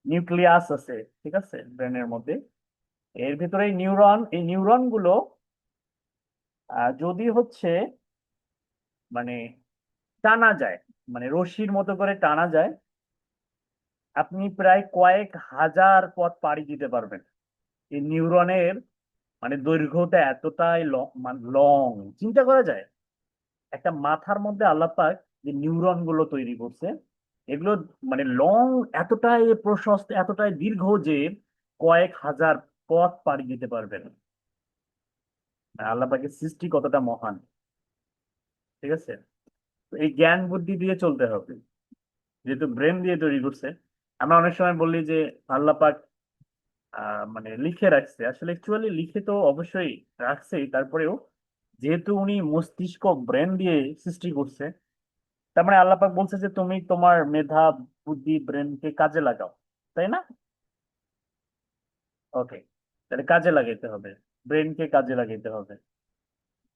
নিউক্লিয়াস আছে, ঠিক আছে, ব্রেনের মধ্যে। এর ভিতরে এই নিউরন গুলো যদি হচ্ছে মানে টানা যায়, মানে রশির মতো করে টানা যায়, আপনি প্রায় কয়েক হাজার পথ পাড়ি দিতে পারবেন। এই নিউরনের মানে দৈর্ঘ্যটা এতটাই লং, চিন্তা করা যায়। একটা মাথার মধ্যে আল্লাহ পাক যে নিউরন গুলো তৈরি করছে, এগুলো মানে লং, এতটাই প্রশস্ত, এতটাই দীর্ঘ যে কয়েক হাজার পথ পাড়ি দিতে পারবেন। মানে আল্লাহ পাকের সৃষ্টি কতটা মহান, ঠিক আছে? তো এই জ্ঞান বুদ্ধি দিয়ে চলতে হবে, যেহেতু ব্রেন দিয়ে তৈরি করছে। আমরা অনেক সময় বললি যে আল্লাহ পাক মানে লিখে রাখছে, আসলে অ্যাকচুয়ালি লিখে তো অবশ্যই রাখছেই, তারপরেও যেহেতু উনি মস্তিষ্ক ব্রেন দিয়ে সৃষ্টি করছে, তার মানে আল্লাহ পাক বলছে যে তুমি তোমার মেধা বুদ্ধি ব্রেনকে কাজে লাগাও, তাই না? ওকে, তাহলে কাজে লাগাইতে হবে, ব্রেনকে কাজে লাগাইতে হবে।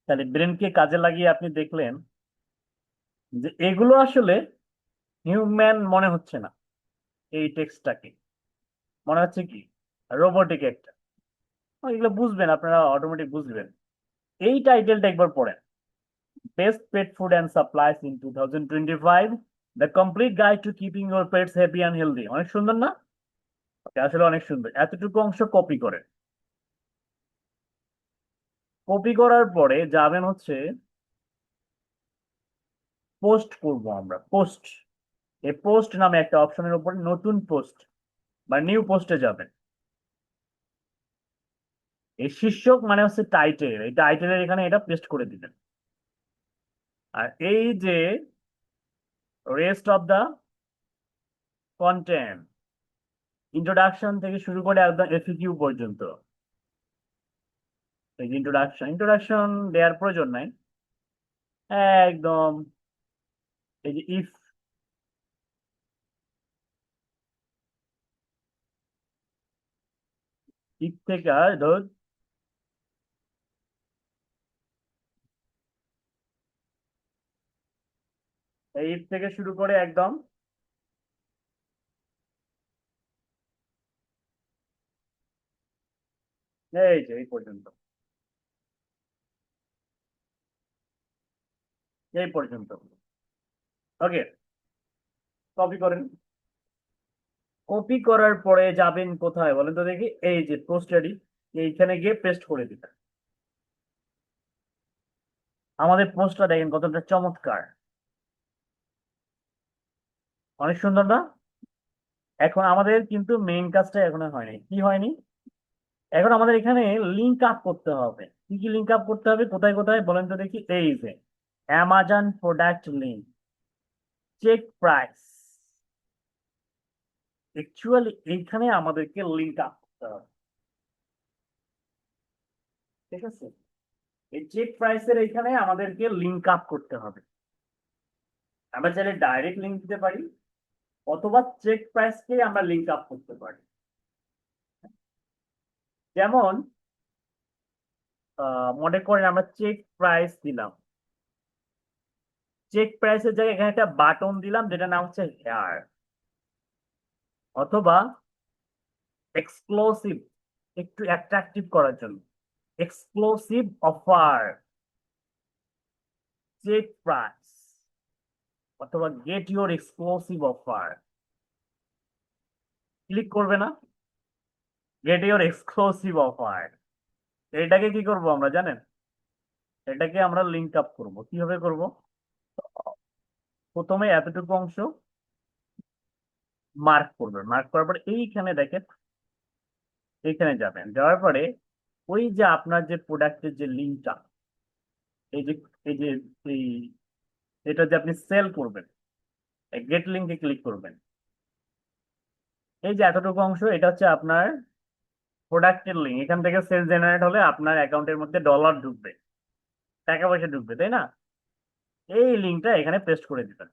তাহলে ব্রেনকে কাজে লাগিয়ে আপনি দেখলেন যে এগুলো আসলে হিউম্যান মনে হচ্ছে না। এই টেক্সটটাকে মনে হচ্ছে কি রোবটিক একটা। এগুলো বুঝবেন, আপনারা অটোমেটিক বুঝবেন। এই টাইটেলটা একবার পড়েন, best pet food and supplies in 2025, the complete guide to keeping your pets happy and healthy. অনেক সুন্দর না? Okay, আসলে অনেক সুন্দর। এতটুকু অংশ কপি করেন। কপি করার পরে যাবেন হচ্ছে পোস্ট করব আমরা, পোস্ট। এই পোস্ট নামে একটা অপশনের উপর নতুন পোস্ট বা নিউ পোস্টে যাবেন। এই শীর্ষক মানে হচ্ছে টাইটেল, এই টাইটেলের এখানে এটা পেস্ট করে দিবেন। আর এই যে rest of the content, introduction থেকে শুরু করে একদম এফিকিউ পর্যন্ত। এই যে ইন্ট্রোডাকশন, ইন্ট্রোডাকশন দেওয়ার প্রয়োজন নাই একদম। এই যে ইফ, ইফ থেকে ধর এই ইফ থেকে শুরু করে একদম এই যে এই পর্যন্ত, এই পর্যন্ত। ওকে, কপি করেন। কপি করার পরে যাবেন কোথায় বলেন তো দেখি, এই যে পোস্টারই, এইখানে গিয়ে পেস্ট করে দিবেন। আমাদের পোস্টটা দেখেন কতটা চমৎকার, অনেক সুন্দর না? এখন আমাদের কিন্তু মেইন কাজটা এখনো হয়নি। কি হয়নি? এখন আমাদের এখানে লিঙ্ক আপ করতে হবে। কি কি লিঙ্ক আপ করতে হবে, কোথায় কোথায় বলেন তো দেখি? এই যে Amazon product link, check price. Actually এইখানে আমাদেরকে লিঙ্ক আপ করতে হবে, ঠিক আছে? এই চেক প্রাইসের এইখানে আমাদেরকে লিঙ্ক আপ করতে হবে। আমরা চাইলে ডাইরেক্ট লিঙ্ক দিতে পারি, অথবা চেক প্রাইসকে আমরা লিঙ্ক আপ করতে পারি। যেমন মনে করেন আমরা চেক প্রাইস দিলাম, চেক প্রাইসের জায়গায় এখানে একটা বাটন দিলাম যেটা নাম হচ্ছে হেয়ার, অথবা এক্সক্লুসিভ, একটু অ্যাট্রাকটিভ করার জন্য এক্সক্লুসিভ অফার, চেক প্রাইস, অথবা get your exclusive offer. Click করবে না? Get your exclusive offer. এটাকে কি করব আমরা জানেন? এটাকে আমরা লিঙ্ক আপ করব। কিভাবে করব? প্রথমে এতটুকু অংশ মার্ক করবেন, মার্ক করার পরে এইখানে দেখেন, এইখানে যাবেন, যাওয়ার পরে ওই যে আপনার যে প্রোডাক্টের যে লিঙ্কটা, এই যে এই যে এই এটা যে আপনি সেল করবেন, গেট লিঙ্কে ক্লিক করবেন। এই যে এতটুকু অংশ, এটা হচ্ছে আপনার প্রোডাক্টের লিঙ্ক। এখান থেকে সেল জেনারেট হলে আপনার অ্যাকাউন্টের মধ্যে ডলার ঢুকবে, টাকা পয়সা ঢুকবে, তাই না? এই লিঙ্কটা এখানে পেস্ট করে দিবেন।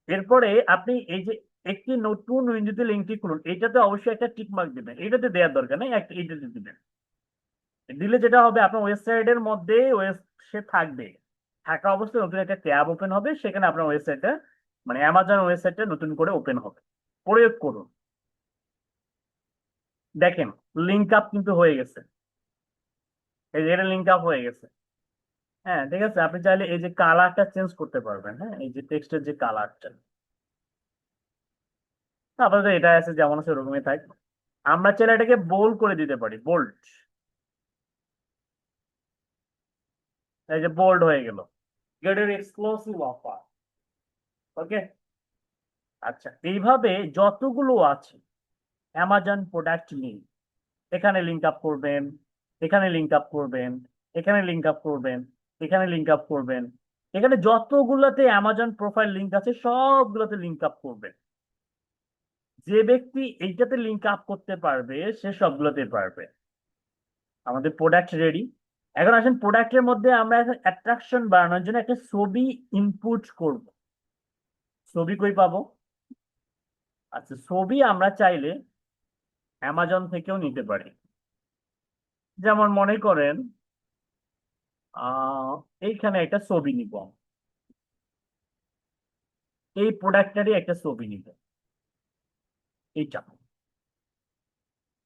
এরপরে আপনি এই যে একটি নতুন উইন্ডোতে লিঙ্কটি খুলুন, এইটাতে অবশ্যই একটা টিক মার্ক দিবেন, এটাতে দেওয়ার দরকার নেই, একটা এইটাতে দিবেন। দিলে যেটা হবে, আপনার ওয়েবসাইটের মধ্যে সে থাকবে, থাকা অবস্থায় নতুন একটা ট্যাব ওপেন হবে, সেখানে আপনার ওয়েবসাইটটা মানে অ্যামাজন ওয়েবসাইটটা নতুন করে ওপেন হবে। প্রয়োগ করুন, দেখেন লিঙ্ক আপ কিন্তু হয়ে গেছে। এই যে এটা লিঙ্ক আপ হয়ে গেছে। হ্যাঁ, ঠিক আছে। আপনি চাইলে এই যে কালারটা চেঞ্জ করতে পারবেন। হ্যাঁ, এই যে টেক্সটের যে কালারটা, আপাতত এটা আছে যেমন আছে ওরকমই থাক। আমরা চাইলে এটাকে বোল্ড করে দিতে পারি, বোল্ড। এই যে বোল্ড হয়ে গেল, গেট ইউর এক্সক্লুসিভ অফার। ওকে, আচ্ছা, এইভাবে যতগুলো আছে অ্যামাজন প্রোডাক্ট লিঙ্ক, এখানে লিঙ্ক আপ করবেন, এখানে লিঙ্ক আপ করবেন, এখানে লিঙ্ক আপ করবেন, এখানে লিঙ্ক আপ করবেন, এখানে যতগুলোতে অ্যামাজন প্রোফাইল লিঙ্ক আছে সবগুলোতে লিঙ্ক আপ করবেন। যে ব্যক্তি এইটাতে লিঙ্ক আপ করতে পারবে সে সবগুলোতে পারবে। আমাদের প্রোডাক্ট রেডি। এখন আসেন প্রোডাক্টের মধ্যে আমরা এখন অ্যাট্রাকশন বাড়ানোর জন্য একটা ছবি ইনপুট করব। ছবি কই পাবো? আচ্ছা, ছবি আমরা চাইলে অ্যামাজন থেকেও নিতে পারি। যেমন মনে করেন আহ এইখানে একটা ছবি নিব, এই প্রোডাক্টটারই একটা ছবি নিব, এইটা।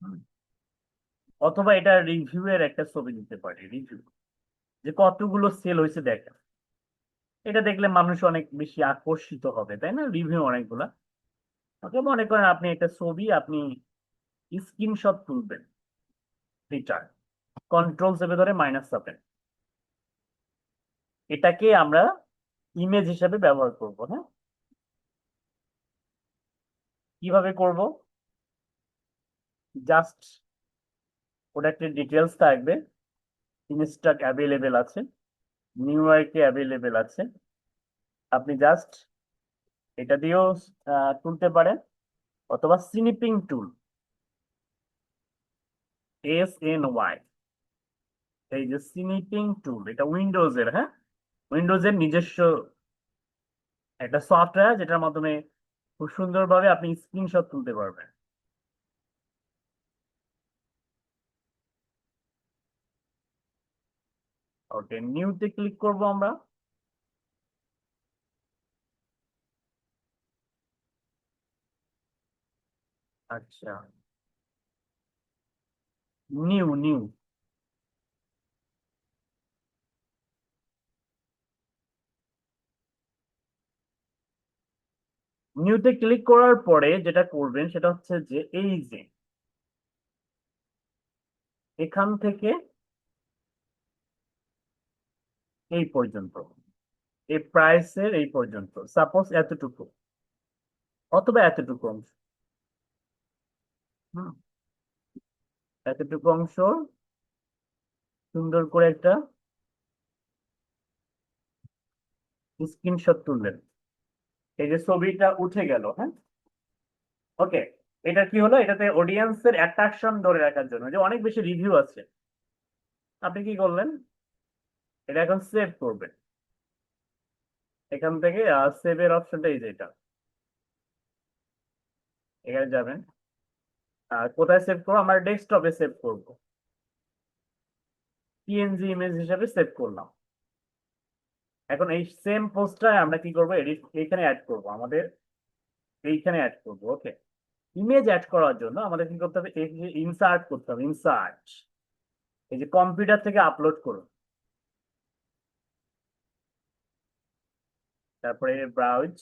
হুম। অথবা এটা রিভিউ এর একটা ছবি নিতে পারি, রিভিউ, যে কতগুলো সেল হয়েছে দেখেন। এটা দেখলে মানুষ অনেক বেশি আকর্ষিত হবে, তাই না? রিভিউ অনেকগুলা। ওকে, মনে করেন আপনি একটা ছবি আপনি স্ক্রিনশট তুলবেন, ফিচার কন্ট্রোল চেপে ধরে মাইনাস চাপেন, এটাকে আমরা ইমেজ হিসাবে ব্যবহার করব। হ্যাঁ, কিভাবে করব? জাস্ট প্রোডাক্টের ডিটেলস থাকবে, ইনস্টক অ্যাভেলেবেল আছে, নিউ ইয়র্কে অ্যাভেলেবেল আছে। আপনি জাস্ট এটা দিয়েও তুলতে পারেন, অথবা স্নিপিং টুল, SNY, এই যে স্নিপিং টুল, এটা উইন্ডোজের। হ্যাঁ, উইন্ডোজের নিজস্ব একটা সফটওয়্যার, যেটার মাধ্যমে খুব সুন্দরভাবে আপনি স্ক্রিনশট তুলতে পারবেন। ওকে, নিউতে ক্লিক করব আমরা। আচ্ছা, নিউ নিউ। নিউতে ক্লিক করার পরে যেটা করবেন সেটা হচ্ছে যে এই যে এখান থেকে এই পর্যন্ত, এই প্রাইসের এই পর্যন্ত, সাপোজ এতটুকু অথবা এতটুকু অংশ। হুম, এতটুকু অংশ সুন্দর করে একটা স্ক্রিনশট তুললেন, এই যে ছবিটা উঠে গেল। হ্যাঁ, ওকে, এটা কি হলো? এটাতে অডিয়েন্সের অ্যাট্রাকশন ধরে রাখার জন্য, যে অনেক বেশি রিভিউ আছে, আপনি কি করলেন? এটা এখন সেভ করবেন। এখান থেকে সেভ এর অপশনটা এই যে এটা, এখানে যাবেন। কোথায় সেভ করবো? আমরা ডেস্কটপে সেভ করব, PNG ইমেজ হিসাবে সেভ করলাম। এখন এই সেম পোস্টটা আমরা কি করবো? এডিট, এইখানে অ্যাড করব, আমাদের এইখানে অ্যাড করব। ওকে, ইমেজ অ্যাড করার জন্য আমাদের কি করতে হবে? এই যে ইনসার্ট করতে হবে, ইনসার্ট, এই যে কম্পিউটার থেকে আপলোড করুন, তারপরে ব্রাউজ,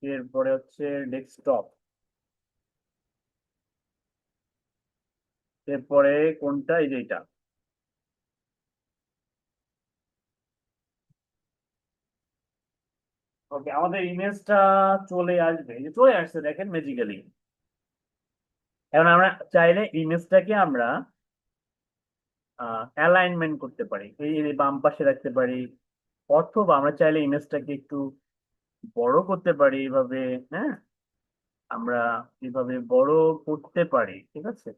এরপরে হচ্ছে ডেস্কটপ, এরপরে কোনটা? এই যে এটা। ওকে, আমাদের ইমেজটা চলে আসবে, এই যে চলে আসছে দেখেন ম্যাজিক্যালি। এখন আমরা চাইলে ইমেজটাকে আমরা অ্যালাইনমেন্ট করতে পারি, এই যে বাম পাশে রাখতে পারি, অথবা আমরা চাইলে ইমেজটাকে একটু বড় করতে পারি এইভাবে। হ্যাঁ, আমরা এইভাবে বড় করতে পারি, ঠিক আছে?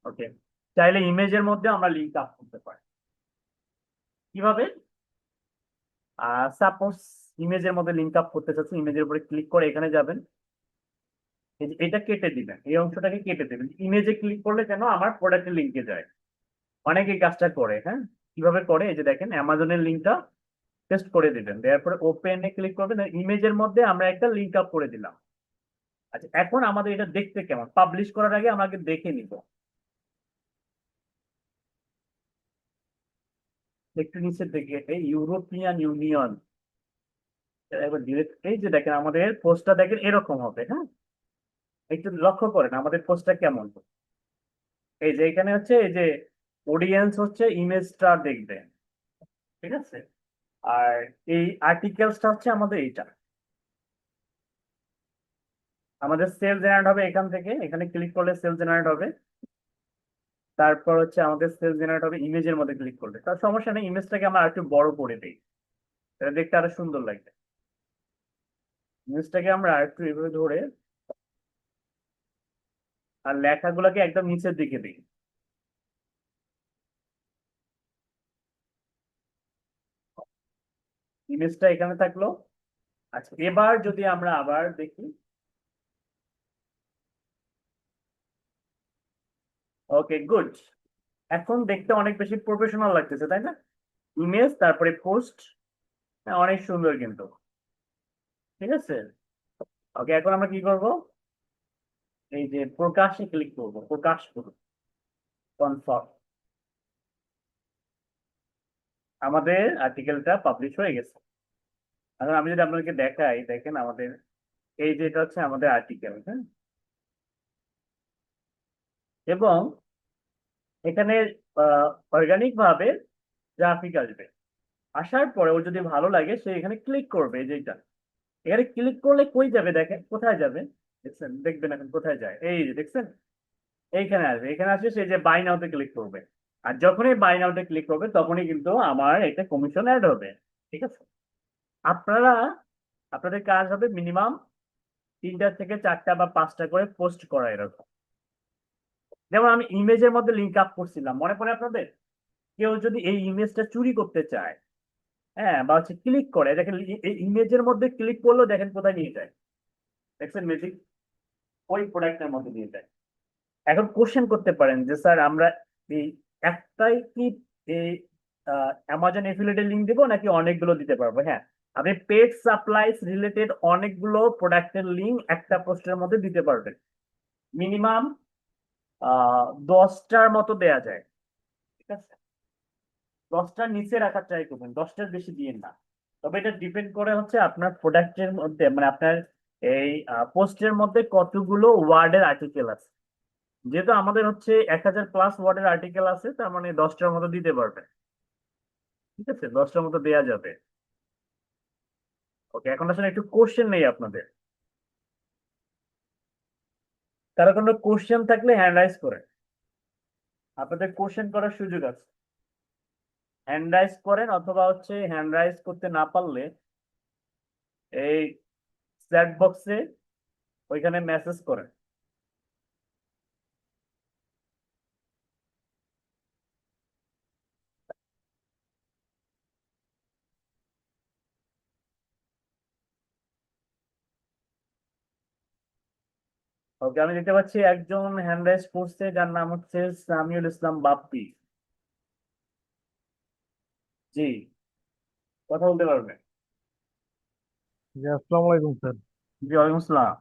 ওকে, চাইলে ইমেজের মধ্যে আমরা লিঙ্ক আপ করতে পারি। কিভাবে? সাপোজ ইমেজের মধ্যে লিঙ্ক আপ করতে চাচ্ছি, ইমেজের উপরে ক্লিক করে এখানে যাবেন, এই যে এটা কেটে দিবেন, এই অংশটাকে কেটে দেবেন, ইমেজে ক্লিক করলে যেন আমার প্রোডাক্টের লিঙ্কে যায়। অনেকে এই কাজটা করে। হ্যাঁ, কিভাবে করে? এই যে দেখেন, অ্যামাজনের লিঙ্কটা পেস্ট করে দিবেন, দেওয়ার পরে ওপেন এ ক্লিক করবেন, ইমেজের মধ্যে আমরা একটা লিঙ্ক আপ করে দিলাম। আচ্ছা, এখন আমাদের এটা দেখতে কেমন? পাবলিশ করার আগে আমাকে দেখে নিব। একটু নিচের দিকে এই ইউরোপিয়ান ইউনিয়ন, একবার ডিরেক্ট, এই যে দেখেন আমাদের পোস্টটা দেখেন এরকম হবে। হ্যাঁ, একটু লক্ষ্য করেন আমাদের পোস্টটা কেমন। এই যে এখানে হচ্ছে এই যে অডিয়েন্স হচ্ছে ইমেজটা দেখবে, ঠিক আছে? আর এই আর্টিকেলসটা হচ্ছে আমাদের এইটা, আমাদের সেল জেনারেট হবে এখান থেকে, এখানে ক্লিক করলে সেল জেনারেট হবে। তারপর হচ্ছে আমাদের সেল জেনারেট হবে ইমেজের মধ্যে ক্লিক করলে। তার সমস্যা নেই, ইমেজটাকে আমরা আরেকটু বড় করে দিই, এটা দেখতে আরো সুন্দর লাগবে। ইমেজটাকে আমরা আরেকটু এভাবে ধরে আর লেখাগুলোকে একদম নিচের দিকে দিই। ইমেজটা এখানে থাকলো। আচ্ছা, এবার যদি আমরা আবার দেখি, ওকে গুড, এখন দেখতে অনেক বেশি প্রফেশনাল লাগতেছে তাই না? ইমেজ তারপরে পোস্ট, অনেক সুন্দর কিন্তু। ঠিক আছে, ওকে এখন আমরা কি করব, এই যে প্রকাশে ক্লিক করব, প্রকাশ করব, কনফার্ম, আমাদের আর্টিকেলটা পাবলিশ হয়ে গেছে। এখন আমি যদি আপনাদেরকে দেখাই, দেখেন আমাদের এই যে এটা হচ্ছে আমাদের আর্টিকেল, হ্যাঁ, এবং এখানে অর্গানিক ভাবে গ্রাফিক আসবে, আসার পরে ওর যদি ভালো লাগে সে এখানে ক্লিক করবে, এই যেটা এখানে ক্লিক করলে কই যাবে, দেখেন কোথায় যাবে, দেখছেন, দেখবেন এখন কোথায় যায়, এই যে দেখছেন এইখানে আসবে, এখানে আসবে সেই যে বাই নাওতে ক্লিক করবে। আর যখনই বাই নাওতে ক্লিক করবে তখনই কিন্তু আমার একটা কমিশন অ্যাড হবে। ঠিক আছে, আপনারা, আপনাদের কাজ হবে মিনিমাম 3টা থেকে 4টা বা 5টা করে পোস্ট করা এরকম। যেমন আমি ইমেজের মধ্যে লিঙ্ক আপ করছিলাম, মনে পড়ে আপনাদের? কেউ যদি এই ইমেজটা চুরি করতে চায়, হ্যাঁ, বা হচ্ছে ক্লিক করে, দেখেন এই ইমেজের মধ্যে ক্লিক করলেও দেখেন কোথায় নিয়ে যায়, দেখছেন ম্যাজিক, ওই প্রোডাক্টের মধ্যে নিয়ে যায়। এখন কোশ্চেন করতে পারেন যে স্যার আমরা এই একটাই কি এই অ্যামাজন এফিলিয়েটের লিঙ্ক দিব নাকি অনেকগুলো দিতে পারবো? হ্যাঁ, আপনি পেড সাপ্লাইস রিলেটেড অনেকগুলো প্রোডাক্টের লিঙ্ক একটা পোস্টের মধ্যে দিতে পারবেন, মিনিমাম 10টার মতো দেয়া যায়। ঠিক আছে, 10টার নিচে রাখার ট্রাই করবেন, 10টার বেশি দিয়েন না। তবে এটা ডিপেন্ড করে হচ্ছে আপনার প্রোডাক্টের মধ্যে, মানে আপনার এই পোস্টের মধ্যে কতগুলো ওয়ার্ডের আর্টিকেল আছে। যেহেতু আমাদের হচ্ছে 1000+ ওয়ার্ডের আর্টিকেল আছে, তার মানে 10টার মতো দিতে পারবে। ঠিক আছে, 10টার মতো দেয়া যাবে। ওকে, এখন আসলে একটু কোশ্চেন নেই আপনাদের, কারো কোনো কোশ্চেন থাকলে হ্যান্ড রাইজ করে, আপনাদের কোশ্চেন করার সুযোগ আছে। হ্যান্ড রাইজ করেন, অথবা হচ্ছে হ্যান্ড রাইজ করতে না পারলে এই চ্যাট বক্সে ওইখানে মেসেজ করেন। ওকে, আমি দেখতে পাচ্ছি একজন হ্যান্ড রাইজ করছে, যার নাম হচ্ছে সামিউল ইসলাম বাপ্পি। জি, কথা বলতে পারবে? জি আসসালামু আলাইকুম স্যার। জি, ওয়ালাইকুম আসসালাম।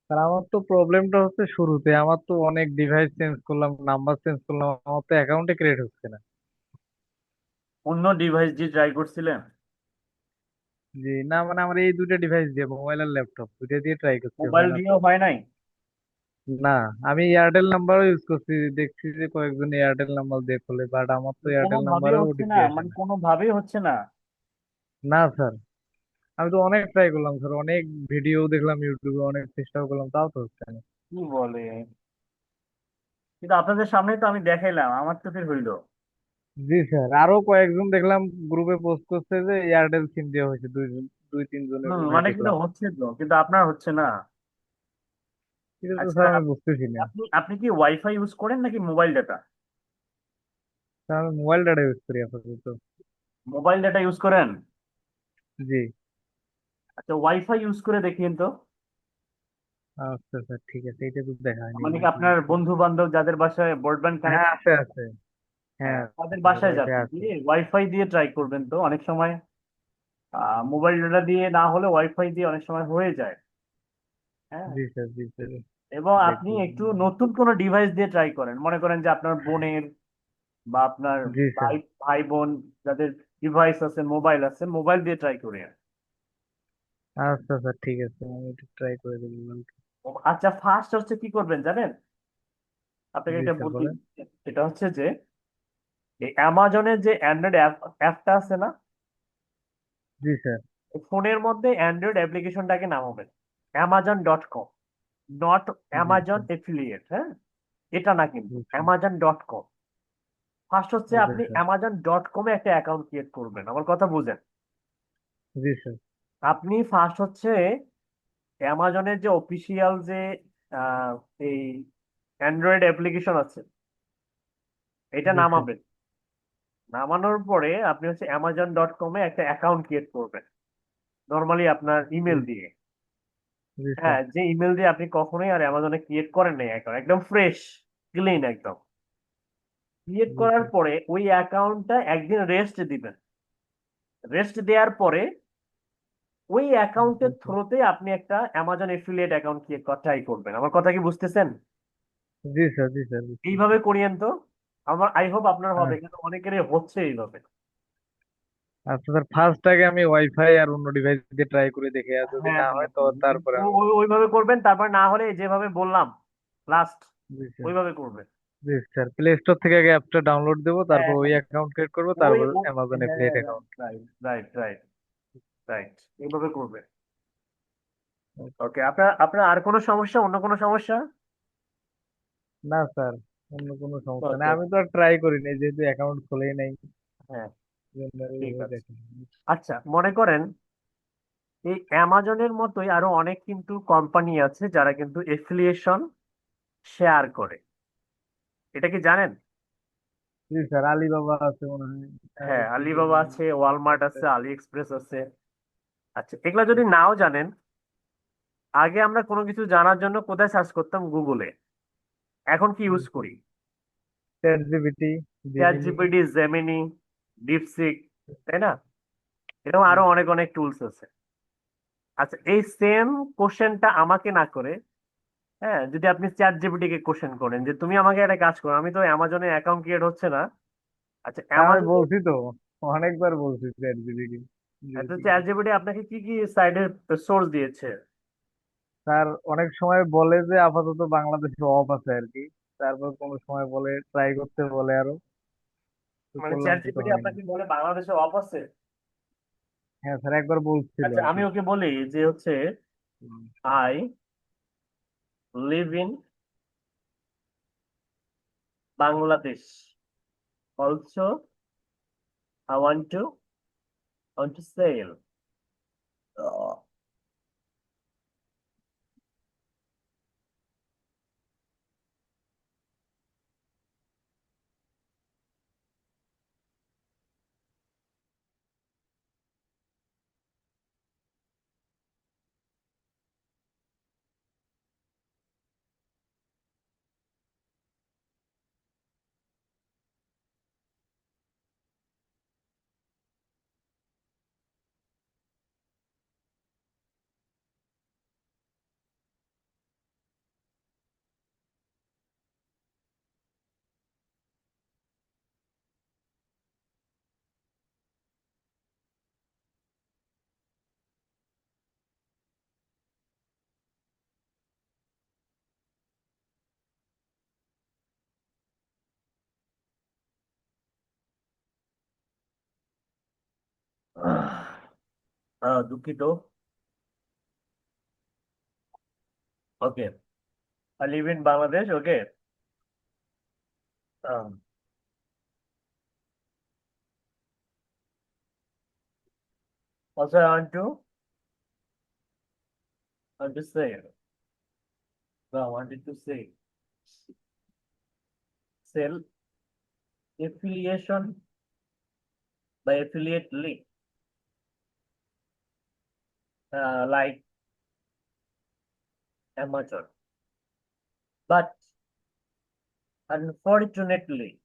স্যার আমার তো প্রবলেমটা হচ্ছে শুরুতে আমার তো অনেক ডিভাইস চেঞ্জ করলাম, নাম্বার চেঞ্জ করলাম, আমার তো অ্যাকাউন্টে ক্রিয়েট হচ্ছে না। অন্য ডিভাইস দিয়ে ট্রাই করছিলেন? জি না, মানে আমার এই দুইটা ডিভাইস দিয়ে, মোবাইল আর ল্যাপটপ দুইটা দিয়ে ট্রাই করছি, মোবাইল হয় না তো। দিয়েও হয় নাই? না, আমি এয়ারটেল নাম্বারও ইউজ করছি, দেখছি যে কয়েকজন এয়ারটেল নাম্বার দিয়ে খোলে, বাট আমার তো এয়ারটেল কোনোভাবেই নাম্বারেও হচ্ছে ওটিপি না, আসে মানে না। কোনোভাবেই হচ্ছে না? না স্যার, আমি তো অনেক ট্রাই করলাম স্যার, অনেক ভিডিও দেখলাম ইউটিউবে, অনেক চেষ্টাও করলাম, তাও তো হচ্ছে না। কি বলে, কিন্তু আপনাদের সামনে তো আমি দেখাইলাম, আমার তো ফের হইলো। জি স্যার, আরো কয়েকজন দেখলাম গ্রুপে পোস্ট করছে যে এয়ারটেল সিম দেওয়া হয়েছে, দুই তিনজনের মনে হয় মানে কিন্তু দেখলাম। হচ্ছে তো, কিন্তু আপনার হচ্ছে না। এটা তো আচ্ছা, স্যার আমি বুঝতেছি না। আপনি আপনি কি ওয়াইফাই ইউজ করেন নাকি মোবাইল ডাটা? স্যার আমি মোবাইল ডাটা ইউজ করি আপাতত। মোবাইল ডাটা ইউজ করেন? জি। আচ্ছা, ওয়াইফাই ইউজ করে দেখিয়েন তো। আচ্ছা স্যার, ঠিক আছে, এটা তো দেখা হয়নি মানে কি ওয়াইফাই আপনার ইউজ করি। বন্ধু বান্ধব যাদের বাসায় ব্রডব্যান্ড হ্যাঁ কানেকশন, আছে আছে। হ্যাঁ, হ্যাঁ তাদের আছে, বাসায় ওয়াইফাই যাবেন, আছে। দিয়ে ওয়াইফাই দিয়ে ট্রাই করবেন তো, অনেক সময় মোবাইল ডাটা দিয়ে না হলে ওয়াইফাই দিয়ে অনেক সময় হয়ে যায়। হ্যাঁ, জি স্যার, জি স্যার, এবং আপনি দেখবো। একটু নতুন কোনো ডিভাইস দিয়ে ট্রাই করেন, মনে করেন যে আপনার বোনের বা আপনার জি স্যার। ভাই ভাই বোন যাদের ডিভাইস আছে, মোবাইল আছে, মোবাইল দিয়ে ট্রাই করেন। আচ্ছা স্যার, ঠিক আছে, আমি একটু ট্রাই করে দেখবো। আচ্ছা, ফার্স্ট হচ্ছে কি করবেন জানেন, আপনাকে জি এটা স্যার বুদ্ধি বলেন। দিচ্ছি। এটা হচ্ছে যে এই অ্যামাজনের যে অ্যান্ড্রয়েড অ্যাপটা আছে না, জি স্যার। ফোনের মধ্যে অ্যান্ড্রয়েড অ্যাপ্লিকেশনটাকে নামাবেন, amazon.com, নট জি অ্যামাজন স্যার। এফিলিয়েট, হ্যাঁ, এটা না, কিন্তু জি স্যার। amazon.com। ফার্স্ট হচ্ছে ওকে আপনি স্যার। amazon.com-এ একটা অ্যাকাউন্ট ক্রিয়েট করবেন, আমার কথা বুঝেন। জি স্যার। আপনি ফার্স্ট হচ্ছে অ্যামাজনের যে অফিসিয়াল যে আহ, এই অ্যান্ড্রয়েড অ্যাপ্লিকেশন আছে, এটা জি স্যার। নামাবেন। নামানোর পরে আপনি হচ্ছে amazon.com-এ একটা অ্যাকাউন্ট ক্রিয়েট করবেন, নর্মালি আপনার জি ইমেল দিয়ে। জি স্যার। হ্যাঁ, যে ইমেল দিয়ে আপনি কখনোই আর অ্যামাজনে ক্রিয়েট করেন নাই অ্যাকাউন্ট, একদম ফ্রেশ, ক্লিন একদম। ক্রিয়েট জি করার স্যার। পরে ওই অ্যাকাউন্টটা একদিন রেস্ট দিবেন। রেস্ট দেওয়ার পরে ওই জি অ্যাকাউন্টের স্যার। থ্রুতে আপনি একটা অ্যামাজন এফিলিয়েট অ্যাকাউন্ট ক্রিয়েট করা ট্রাই করবেন। আমার কথা কি বুঝতেছেন? জি স্যার। জি স্যার বুঝতেছি। এইভাবে করিয়েন তো। আমার আই হোপ আপনার হবে, হ্যাঁ। কিন্তু অনেকেরই হচ্ছে এইভাবে। আচ্ছা স্যার, ফার্স্ট আগে আমি ওয়াইফাই আর অন্য ডিভাইস দিয়ে ট্রাই করে দেখি, আর যদি হ্যাঁ না হ্যাঁ হয় তো তারপরে আমি। ওইভাবে করবেন, তারপর না হলে যেভাবে বললাম লাস্ট, জি স্যার। ওইভাবে করবেন। জি স্যার, প্লে স্টোর থেকে আগে অ্যাপটা ডাউনলোড দেবো, হ্যাঁ তারপর ওই হ্যাঁ অ্যাকাউন্ট ক্রিয়েট করবো, ওই তারপর অ্যামাজন হ্যাঁ affiliate account. Right right right right, এইভাবে করবেন। ওকে, আপনার আপনার আর কোনো সমস্যা, অন্য কোনো সমস্যা? না স্যার, অন্য কোনো সমস্যা নেই, ওকে, আমি তো আর ট্রাই করিনি যেহেতু অ্যাকাউন্ট খোলেই নাই। হ্যাঁ জন্য ঠিক এইভাবে আছে। দেখেন। আচ্ছা, মনে করেন এই অ্যামাজনের মতোই আরো অনেক কিন্তু কোম্পানি আছে যারা কিন্তু এফিলিয়েশন শেয়ার করে, এটা কি জানেন? জি স্যার, আলিবাবা আছে মনে হয়, আর হ্যাঁ, কি যেন আলিবাবা আছে, ওয়ালমার্ট আছে। আছে, আলি এক্সপ্রেস আছে। আচ্ছা, এগুলা যদি নাও জানেন, আগে আমরা কোনো কিছু জানার জন্য কোথায় সার্চ করতাম? গুগলে। এখন কি ইউজ করি? Chat GPT, chat Gemini. GPT, Gemini, DeepSeek, তাই না? এরকম আরো অনেক অনেক টুলস আছে। আচ্ছা, এই সেম কোশ্চেনটা আমাকে না করে, হ্যাঁ, যদি আপনি চ্যাট জিপিটি কে কোশ্চেন করেন যে তুমি আমাকে একটা কাজ করো, আমি তো অ্যামাজনে অ্যাকাউন্ট ক্রিয়েট হচ্ছে না। আচ্ছা, আমি অ্যামাজনে বলছি তো, অনেকবার বলছি চ্যাট জিপিটি। এত চ্যাট জিপিটি আপনাকে কি কি সাইডের সোর্স দিয়েছে? স্যার অনেক সময় বলে যে আপাতত বাংলাদেশে অফ আছে আর কি, তারপর কোনো সময় বলে ট্রাই করতে বলে আরো, তো মানে করলাম চ্যাট কিন্তু জিপিটি হয়নি। আপনাকে বলে বাংলাদেশে অফ আছে? হ্যাঁ স্যার, একবার বলছিল আচ্ছা, আর আমি কি। ওকে বলি যে হচ্ছে I live in Bangladesh, also I want to sell. দুঃখিত। Okay, I live in Bangladesh. Okay, also I want to say, no, I wanted to say, sell affiliation by affiliate link, like Amazon. But unfortunately,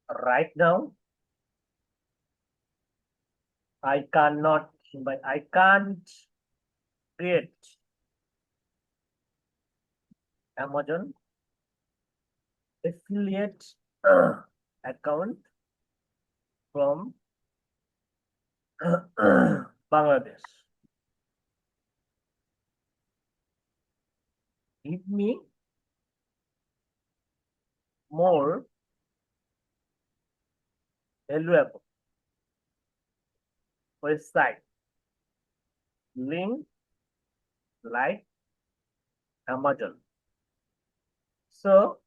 right now, I can't create Amazon affiliate account from Bangladesh. Give me more valuable website link like Amazon. So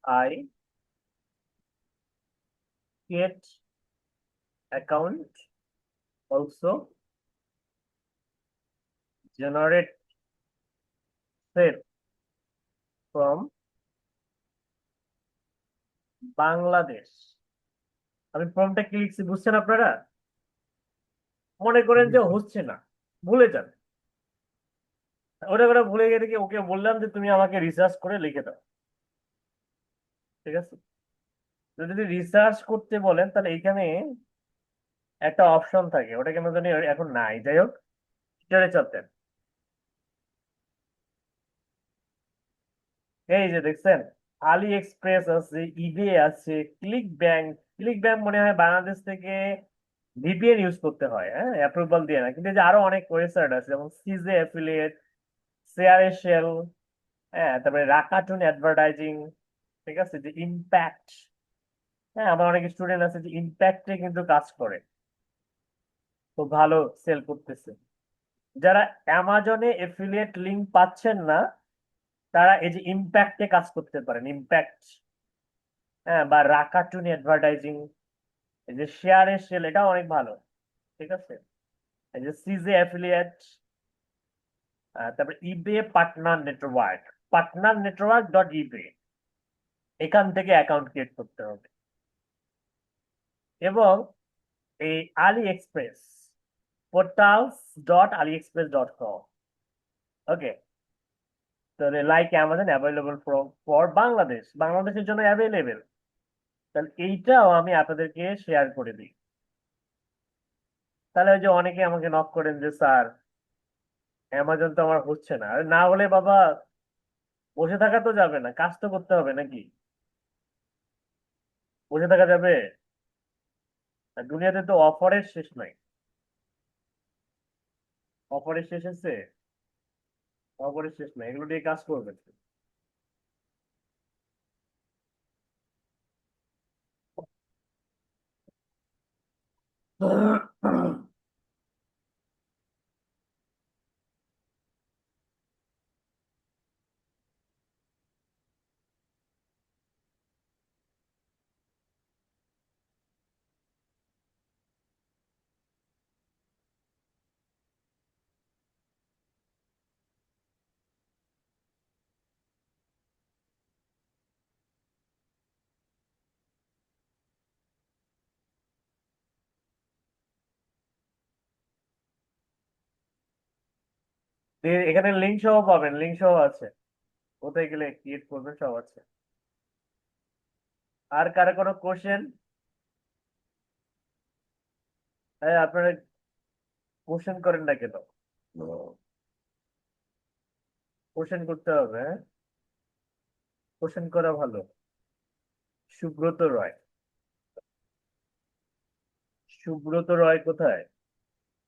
I create account, also generate sale from Bangladesh. আমি ফর্মটা কি লিখছি বুঝছেন আপনারা? মনে করেন জি যে sir. হচ্ছে না, ভুলে যান। ওটা করে ভুলে গেলে কি ওকে বললাম যে তুমি আমাকে রিসার্চ করে লিখে দাও, ঠিক আছে? তো যদি রিসার্চ করতে বলেন তাহলে এখানে একটা অপশন থাকে, ওটা কেন জানি এখন নাই, যাই হোক এটারে চাপতেন। এই যে দেখছেন, আলি এক্সপ্রেস আছে, ইবে আছে, ক্লিক ব্যাংক। ক্লিক ব্যাংক মনে হয় বাংলাদেশ থেকে ভিপিএন ইউজ করতে হয়, হ্যাঁ, অ্যাপ্রুভাল দিয়ে না, কিন্তু এই যে আরো অনেক ওয়েবসাইট আছে যেমন সিজে অ্যাফিলিয়েট, শেয়ার শেল, হ্যাঁ, তারপরে রাকাটুন অ্যাডভার্টাইজিং, ঠিক আছে, যে ইম্প্যাক্ট। হ্যাঁ, আমার অনেক স্টুডেন্ট আছে যে ইম্প্যাক্টে কিন্তু কাজ করে, খুব ভালো সেল করতেছে। যারা অ্যামাজনে এফিলিয়েট লিংক পাচ্ছেন না, তারা এই যে ইম্প্যাক্টে কাজ করতে পারেন, ইম্প্যাক্ট, হ্যাঁ, বা রাকাটুন অ্যাডভার্টাইজিং, এই যে শেয়ার সেল, এটাও অনেক ভালো, ঠিক আছে। এই যে সিজে অ্যাফিলিয়েট, তারপরে eBay partner network, partner network dot eBay, এখান থেকে অ্যাকাউন্ট ক্রিয়েট করতে হবে। এবং এই AliExpress, portals dot AliExpress dot com, okay. তাহলে like Amazon available for Bangladesh, বাংলাদেশের জন্য অ্যাভেলেবেল। তাহলে এইটাও আমি আপনাদেরকে শেয়ার করে দিই। তাহলে ওই যে অনেকে আমাকে নক করেন যে স্যার অ্যামাজন তো আমার হচ্ছে না, আরে না হলে বাবা বসে থাকা তো যাবে না, কাজ তো করতে হবে নাকি? বসে থাকা যাবে? আর দুনিয়াতে তো অফারের শেষ নাই। অফারের শেষ আছে? অফারের শেষ নাই, এগুলো দিয়ে কাজ করবেন। এখানে লিঙ্ক সহ পাবেন, লিঙ্ক সহ আছে, কোথায় গেলে ক্রিয়েট করবেন সব আছে। আর কারো কোনো কোশ্চেন? আপনারা কোশ্চেন করেন না কেন? কোশ্চেন করতে হবে, হ্যাঁ, কোশ্চেন করা ভালো। সুব্রত রয়, সুব্রত রয় কোথায়?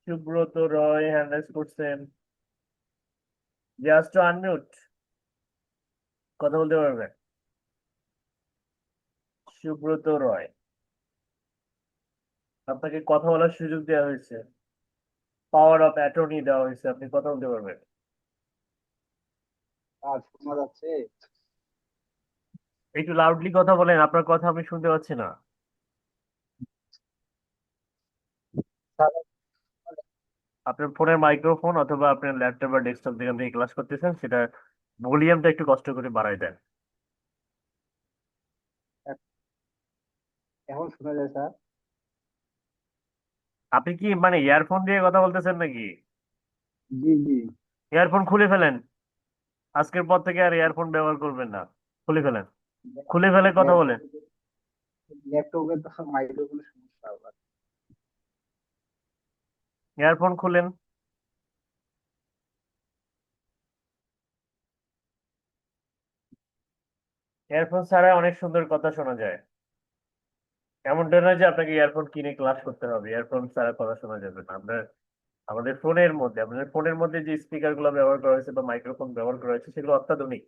সুব্রত রয় হ্যান্ড রাইজ করছেন, জাস্ট আনমিউট, কথা বলতে পারবেন? সুব্রত রয়, আপনাকে কথা বলার সুযোগ দেওয়া হয়েছে, পাওয়ার অফ অ্যাটর্নি দেওয়া হয়েছে, আপনি কথা বলতে পারবেন। আর শোনা যাচ্ছে? একটু লাউডলি কথা বলেন, আপনার কথা আমি শুনতে পাচ্ছি না। স্যার, আপনার ফোনের মাইক্রোফোন অথবা আপনার ল্যাপটপ বা ডেস্কটপ যেখান থেকে ক্লাস করতেছেন সেটা ভলিউমটা একটু কষ্ট করে বাড়াই দেন। এখন শোনা যায় স্যার? আপনি কি মানে ইয়ারফোন দিয়ে কথা বলতেছেন নাকি? জি জি। ইয়ারফোন খুলে ফেলেন, আজকের পর থেকে আর ইয়ারফোন ব্যবহার করবেন না, খুলে ফেলেন, খুলে ফেলে কথা বলেন। ল্যাপটপের তো মাইক্রোফোনের সমস্যা আবার। ইয়ারফোন খুলেন। ইয়ারফোন ছাড়া অনেক সুন্দর কথা শোনা যায়, এমনটা নয় যে আপনাকে ইয়ারফোন কিনে ক্লাস করতে হবে, ইয়ারফোন ছাড়া কথা শোনা যাবে না। আপনার আমাদের ফোনের মধ্যে, আপনাদের ফোনের মধ্যে যে স্পিকার গুলো ব্যবহার করা হয়েছে বা মাইক্রোফোন ব্যবহার করা হয়েছে সেগুলো অত্যাধুনিক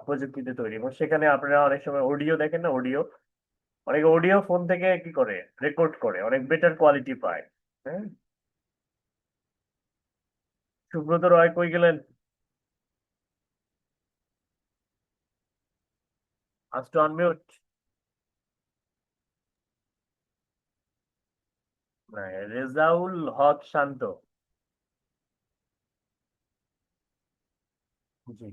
প্রযুক্তিতে তৈরি, এবং সেখানে আপনারা অনেক সময় অডিও দেখেন না, অডিও, অনেক অডিও ফোন থেকে কি করে রেকর্ড করে, অনেক বেটার কোয়ালিটি পায়। হ্যাঁ, সুব্রত রয় কই গেলেন? আজ টু আনমিউট। রেজাউল হক শান্ত, জি।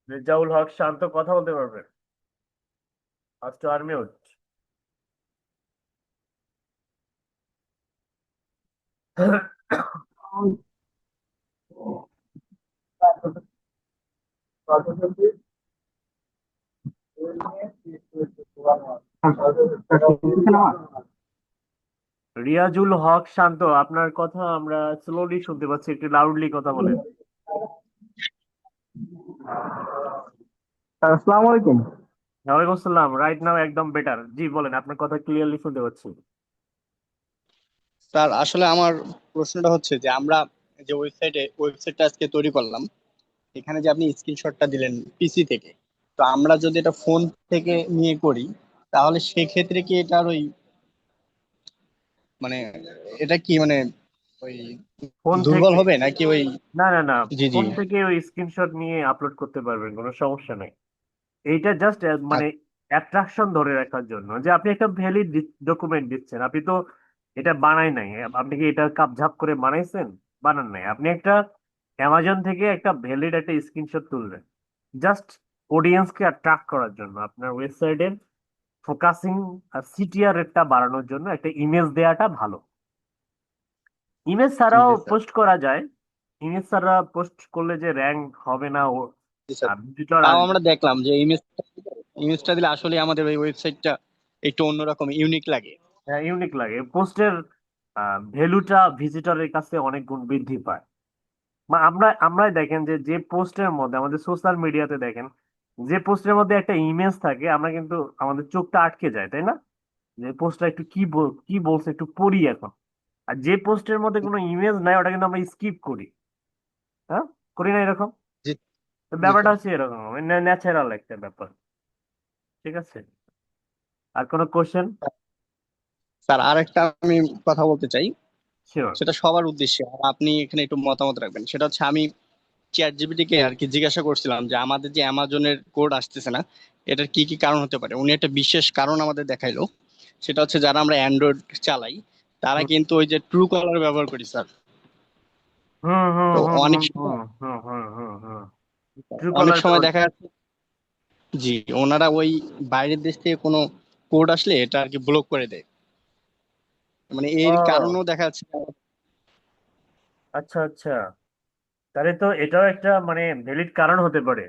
রেজাউল হক শান্ত কথা বলতে পারবেন? আজ টু আনমিউট। রিয়াজুল হক শান্ত, আপনার কথা আমরা স্লোলি শুনতে পাচ্ছি, একটু লাউডলি কথা বলেন। আসসালামু আলাইকুম। ওয়ালাইকুম আসসালাম, রাইট নাও একদম বেটার। জি বলেন, আপনার কথা ক্লিয়ারলি শুনতে পাচ্ছি। স্যার আসলে আমার প্রশ্নটা হচ্ছে যে আমরা যে ওয়েবসাইটটা আজকে তৈরি করলাম, এখানে যে আপনি স্ক্রিনশটটা দিলেন পিসি থেকে, তো আমরা যদি এটা ফোন থেকে নিয়ে করি তাহলে সেক্ষেত্রে কি এটার ওই মানে এটা কি মানে ওই ফোন দুর্বল থেকে? হবে নাকি ওই? না না না, জি জি। ফোন থেকে ওই স্ক্রিনশট নিয়ে আপলোড করতে পারবেন, কোনো সমস্যা নেই। এইটা জাস্ট মানে অ্যাট্রাকশন ধরে রাখার জন্য, যে আপনি একটা ভ্যালিড ডকুমেন্ট দিচ্ছেন। আপনি তো এটা বানাই নাই, আপনি কি এটা কাপঝাপ করে বানাইছেন? বানান নাই। আপনি একটা অ্যামাজন থেকে একটা ভ্যালিড একটা স্ক্রিনশট তুললেন, জাস্ট অডিয়েন্সকে অ্যাট্রাক্ট করার জন্য, আপনার ওয়েবসাইটের ফোকাসিং আর সিটিআর রেটটা বাড়ানোর জন্য একটা ইমেজ দেওয়াটা ভালো। ইমেজ ছাড়াও জি স্যার। পোস্ট করা যায়। ইমেজ ছাড়া পোস্ট করলে যে র্যাঙ্ক হবে না, ও জি স্যার, ভিজিটর তাও আসবে। আমরা দেখলাম যে ইমেজটা দিলে আসলে আমাদের ওই ওয়েবসাইটটা একটু অন্যরকম ইউনিক লাগে। হ্যাঁ, ইউনিক লাগে। পোস্টের ভ্যালুটা ভিজিটরের কাছে অনেক গুণ বৃদ্ধি পায়। আমরাই দেখেন যে যে পোস্টের মধ্যে, আমাদের সোশ্যাল মিডিয়াতে দেখেন, যে পোস্টের মধ্যে একটা ইমেজ থাকে, আমরা কিন্তু আমাদের চোখটা আটকে যায়, তাই না? যে পোস্টটা একটু কি বলছে একটু পড়ি এখন। আর যে পোস্টের মধ্যে কোনো ইমেজ নাই, ওটা কিন্তু আমরা স্কিপ করি। হ্যাঁ, করি না এরকম? জি। তো জি ব্যাপারটা স্যার। হচ্ছে এরকম, ন্যাচারাল একটা ব্যাপার। ঠিক আছে, আর কোনো কোশ্চেন? স্যার আরেকটা আমি কথা বলতে চাই, শিওর। সেটা সবার উদ্দেশ্যে, আর আপনি এখানে একটু মতামত রাখবেন। সেটা হচ্ছে আমি চ্যাট জিপিটি কে আর কি জিজ্ঞাসা করছিলাম যে আমাদের যে অ্যামাজনের কোড আসতেছে না, এটার কি কি কারণ হতে পারে। উনি একটা বিশেষ কারণ আমাদের দেখাইলো। সেটা হচ্ছে যারা আমরা অ্যান্ড্রয়েড চালাই তারা হুম কিন্তু ওই যে ট্রু কলার ব্যবহার করি স্যার। হুম হুম তো হুম অনেক হুম সময় হুম হুম হুম হুম। ট্রু অনেক কলার সময় দেখা যাচ্ছে, জি, ওনারা ওই বাইরের দেশ থেকে কোনো কোড আসলে এটা আর কি ব্লক করে দেয়। মানে এর ও, কারণেও দেখা যাচ্ছে। আচ্ছা আচ্ছা, তাহলে তো এটাও একটা মানে ভ্যালিড কারণ হতে পারে।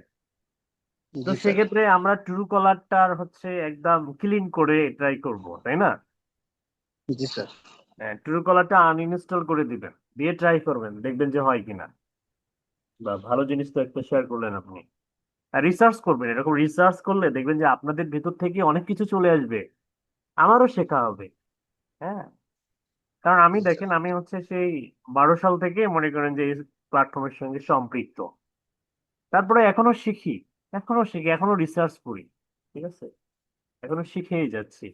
তো জি স্যার। সেক্ষেত্রে আমরা ট্রু কলারটার হচ্ছে একদম ক্লিন করে ট্রাই করব, তাই না? জি স্যার। হ্যাঁ, ট্রু কলারটা আনইনস্টল করে দিবেন, দিয়ে ট্রাই করবেন, দেখবেন যে হয় কিনা। বা ভালো জিনিস তো একটা শেয়ার করলেন আপনি। আর রিসার্চ করবেন, এরকম রিসার্চ করলে দেখবেন যে আপনাদের ভেতর থেকে অনেক কিছু চলে আসবে, আমারও শেখা হবে। হ্যাঁ, কারণ আমি জি স্যার। দেখেন, আমি হচ্ছে সেই 12 সাল থেকে মনে করেন যে এই প্ল্যাটফর্মের সঙ্গে সম্পৃক্ত। তারপরে এখনো শিখি, এখনো রিসার্চ করি। ঠিক আছে, এখনো শিখেই যাচ্ছি।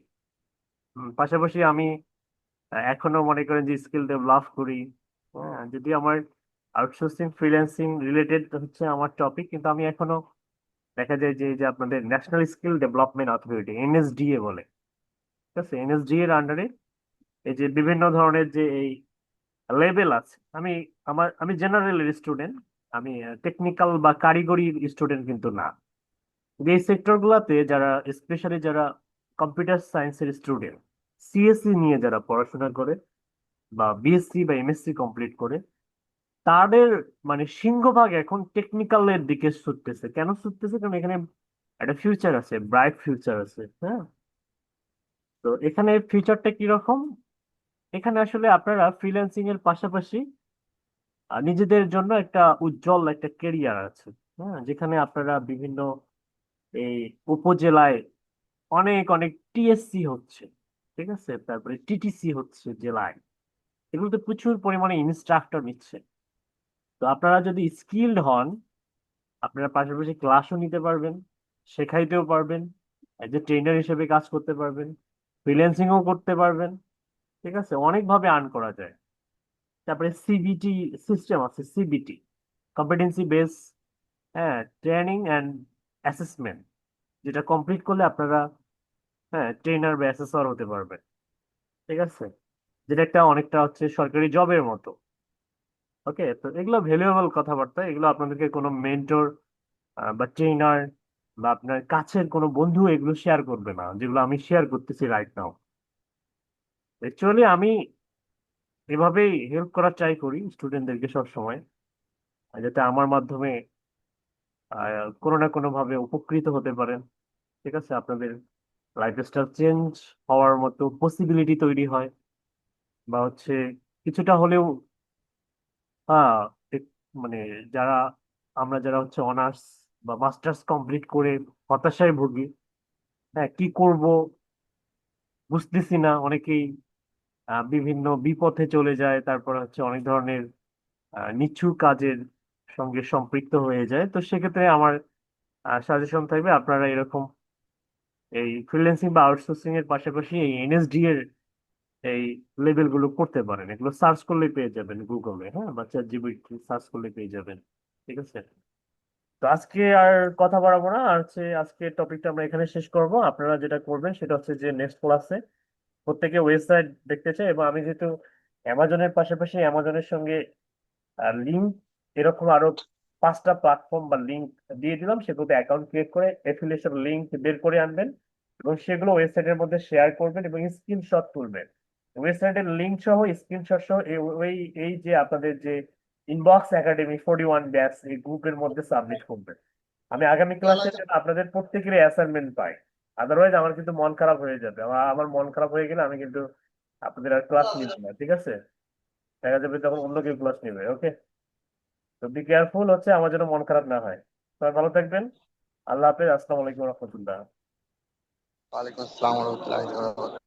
পাশাপাশি আমি এখনো মনে করেন যে স্কিল ডেভেলপ করি। হ্যাঁ, যদি আমার আউটসোর্সিং ফ্রিল্যান্সিং রিলেটেড হচ্ছে আমার টপিক, কিন্তু আমি এখনো দেখা যায় যে যে আপনাদের national skill development authority, NSDA বলে। ঠিক আছে, এনএসডি এর আন্ডারে এই যে বিভিন্ন ধরনের যে এই লেভেল আছে, আমি জেনারেল স্টুডেন্ট, আমি টেকনিক্যাল বা কারিগরি স্টুডেন্ট কিন্তু না। যে এই সেক্টর গুলাতে যারা, স্পেশালি যারা কম্পিউটার সায়েন্সের স্টুডেন্ট, সিএসসি নিয়ে যারা পড়াশোনা করে বা বিএসসি বা এমএসসি কমপ্লিট করে, তাদের মানে সিংহভাগ এখন টেকনিক্যালের দিকে ছুটতেছে। কেন ছুটতেছে? কারণ এখানে একটা ফিউচার আছে, ব্রাইট ফিউচার আছে। হ্যাঁ, তো এখানে ফিউচারটা কিরকম? এখানে আসলে আপনারা ফ্রিল্যান্সিং এর পাশাপাশি নিজেদের জন্য একটা উজ্জ্বল একটা কেরিয়ার আছে। হ্যাঁ, যেখানে আপনারা বিভিন্ন এই উপজেলায় অনেক অনেক টিএসসি হচ্ছে, ঠিক আছে, তারপরে টিটিসি হচ্ছে জেলায়, এগুলোতে প্রচুর পরিমাণে ইনস্ট্রাক্টর নিচ্ছে। তো আপনারা যদি স্কিলড হন, আপনারা পাশাপাশি ক্লাসও নিতে পারবেন, শেখাইতেও পারবেন, এজ এ ট্রেনার হিসেবে কাজ করতে পারবেন, ফ্রিল্যান্সিংও করতে পারবেন। ঠিক আছে, অনেকভাবে আর্ন করা যায়। তারপরে সিবিটি সিস্টেম আছে, সিবিটি, কম্পিটেন্সি বেস, হ্যাঁ, ট্রেনিং অ্যান্ড অ্যাসেসমেন্ট, যেটা কমপ্লিট করলে আপনারা হ্যাঁ ট্রেনার বা অ্যাসেসর হতে পারবেন। ঠিক আছে, যেটা একটা অনেকটা হচ্ছে সরকারি জবের মতো। ওকে, তো এগুলো ভ্যালুয়েবল কথাবার্তা, এগুলো আপনাদেরকে কোনো মেন্টর বা ট্রেনার বা আপনার কাছের কোনো বন্ধু এগুলো শেয়ার করবে না, যেগুলো আমি শেয়ার করতেছি রাইট নাও। অ্যাকচুয়ালি আমি এভাবেই হেল্প করার ট্রাই করি স্টুডেন্টদেরকে সব সময়, যাতে আমার মাধ্যমে কোনো না কোনো ভাবে উপকৃত হতে পারেন। ঠিক আছে, আপনাদের লাইফস্টাইল চেঞ্জ হওয়ার মতো পসিবিলিটি তৈরি হয়, বা হচ্ছে কিছুটা হলেও হ্যাঁ এক- মানে যারা আমরা যারা হচ্ছে অনার্স বা মাস্টার্স কমপ্লিট করে হতাশায় ভুগি, হ্যাঁ কি করব বুঝতেছি না, অনেকেই বিভিন্ন বিপথে চলে যায়, তারপর হচ্ছে অনেক ধরনের নিছু কাজের সঙ্গে সম্পৃক্ত হয়ে যায়। তো সেক্ষেত্রে আমার সাজেশন থাকবে আপনারা এরকম এই ফ্রিল্যান্সিং বা আউটসোর্সিং এর পাশাপাশি এই এনএসডি এর এই লেভেল গুলো করতে পারেন। এগুলো সার্চ করলে পেয়ে যাবেন গুগলে, হ্যাঁ, বা চ্যাট জিপিটি সার্চ করলে পেয়ে যাবেন। ঠিক আছে, তো আজকে আর কথা বাড়াবো না, আর হচ্ছে আজকে টপিকটা আমরা এখানে শেষ করব। আপনারা যেটা করবেন সেটা হচ্ছে যে নেক্সট ক্লাসে প্রত্যেকে ওয়েবসাইট দেখতে চাই, এবং আমি যেহেতু অ্যামাজনের পাশাপাশি অ্যামাজনের সঙ্গে লিঙ্ক এরকম আরো 5টা প্ল্যাটফর্ম বা লিঙ্ক দিয়ে দিলাম, সেগুলোতে অ্যাকাউন্ট ক্রিয়েট করে এফিলিয়েশন লিঙ্ক বের করে আনবেন এবং সেগুলো ওয়েবসাইটের মধ্যে শেয়ার করবেন এবং স্ক্রিনশট তুলবেন। ওয়েবসাইটের লিঙ্ক সহ স্ক্রিনশট সহ ওই এই যে আপনাদের যে ইনবক্স একাডেমি 41 ব্যাচ এই গ্রুপের মধ্যে সাবমিট করবেন। আমি আগামী ক্লাসে যেন আপনাদের প্রত্যেকেরই অ্যাসাইনমেন্ট পাই, আদারওয়াইজ আমার কিন্তু মন খারাপ হয়ে যাবে। আমার মন খারাপ হয়ে গেলে আমি কিন্তু আপনাদের আর ক্লাস নিব না। ঠিক আছে, দেখা যাবে তখন অন্য কেউ ক্লাস নেবে। ওকে, তো বি কেয়ারফুল হচ্ছে আমার জন্য মন খারাপ না হয়। সবাই ভালো থাকবেন। আল্লাহ হাফেজ, আসসালামু আলাইকুম রহমতুল্লাহ। ওয়ালাইকুম আসসালাম রহমতুল্লাহ।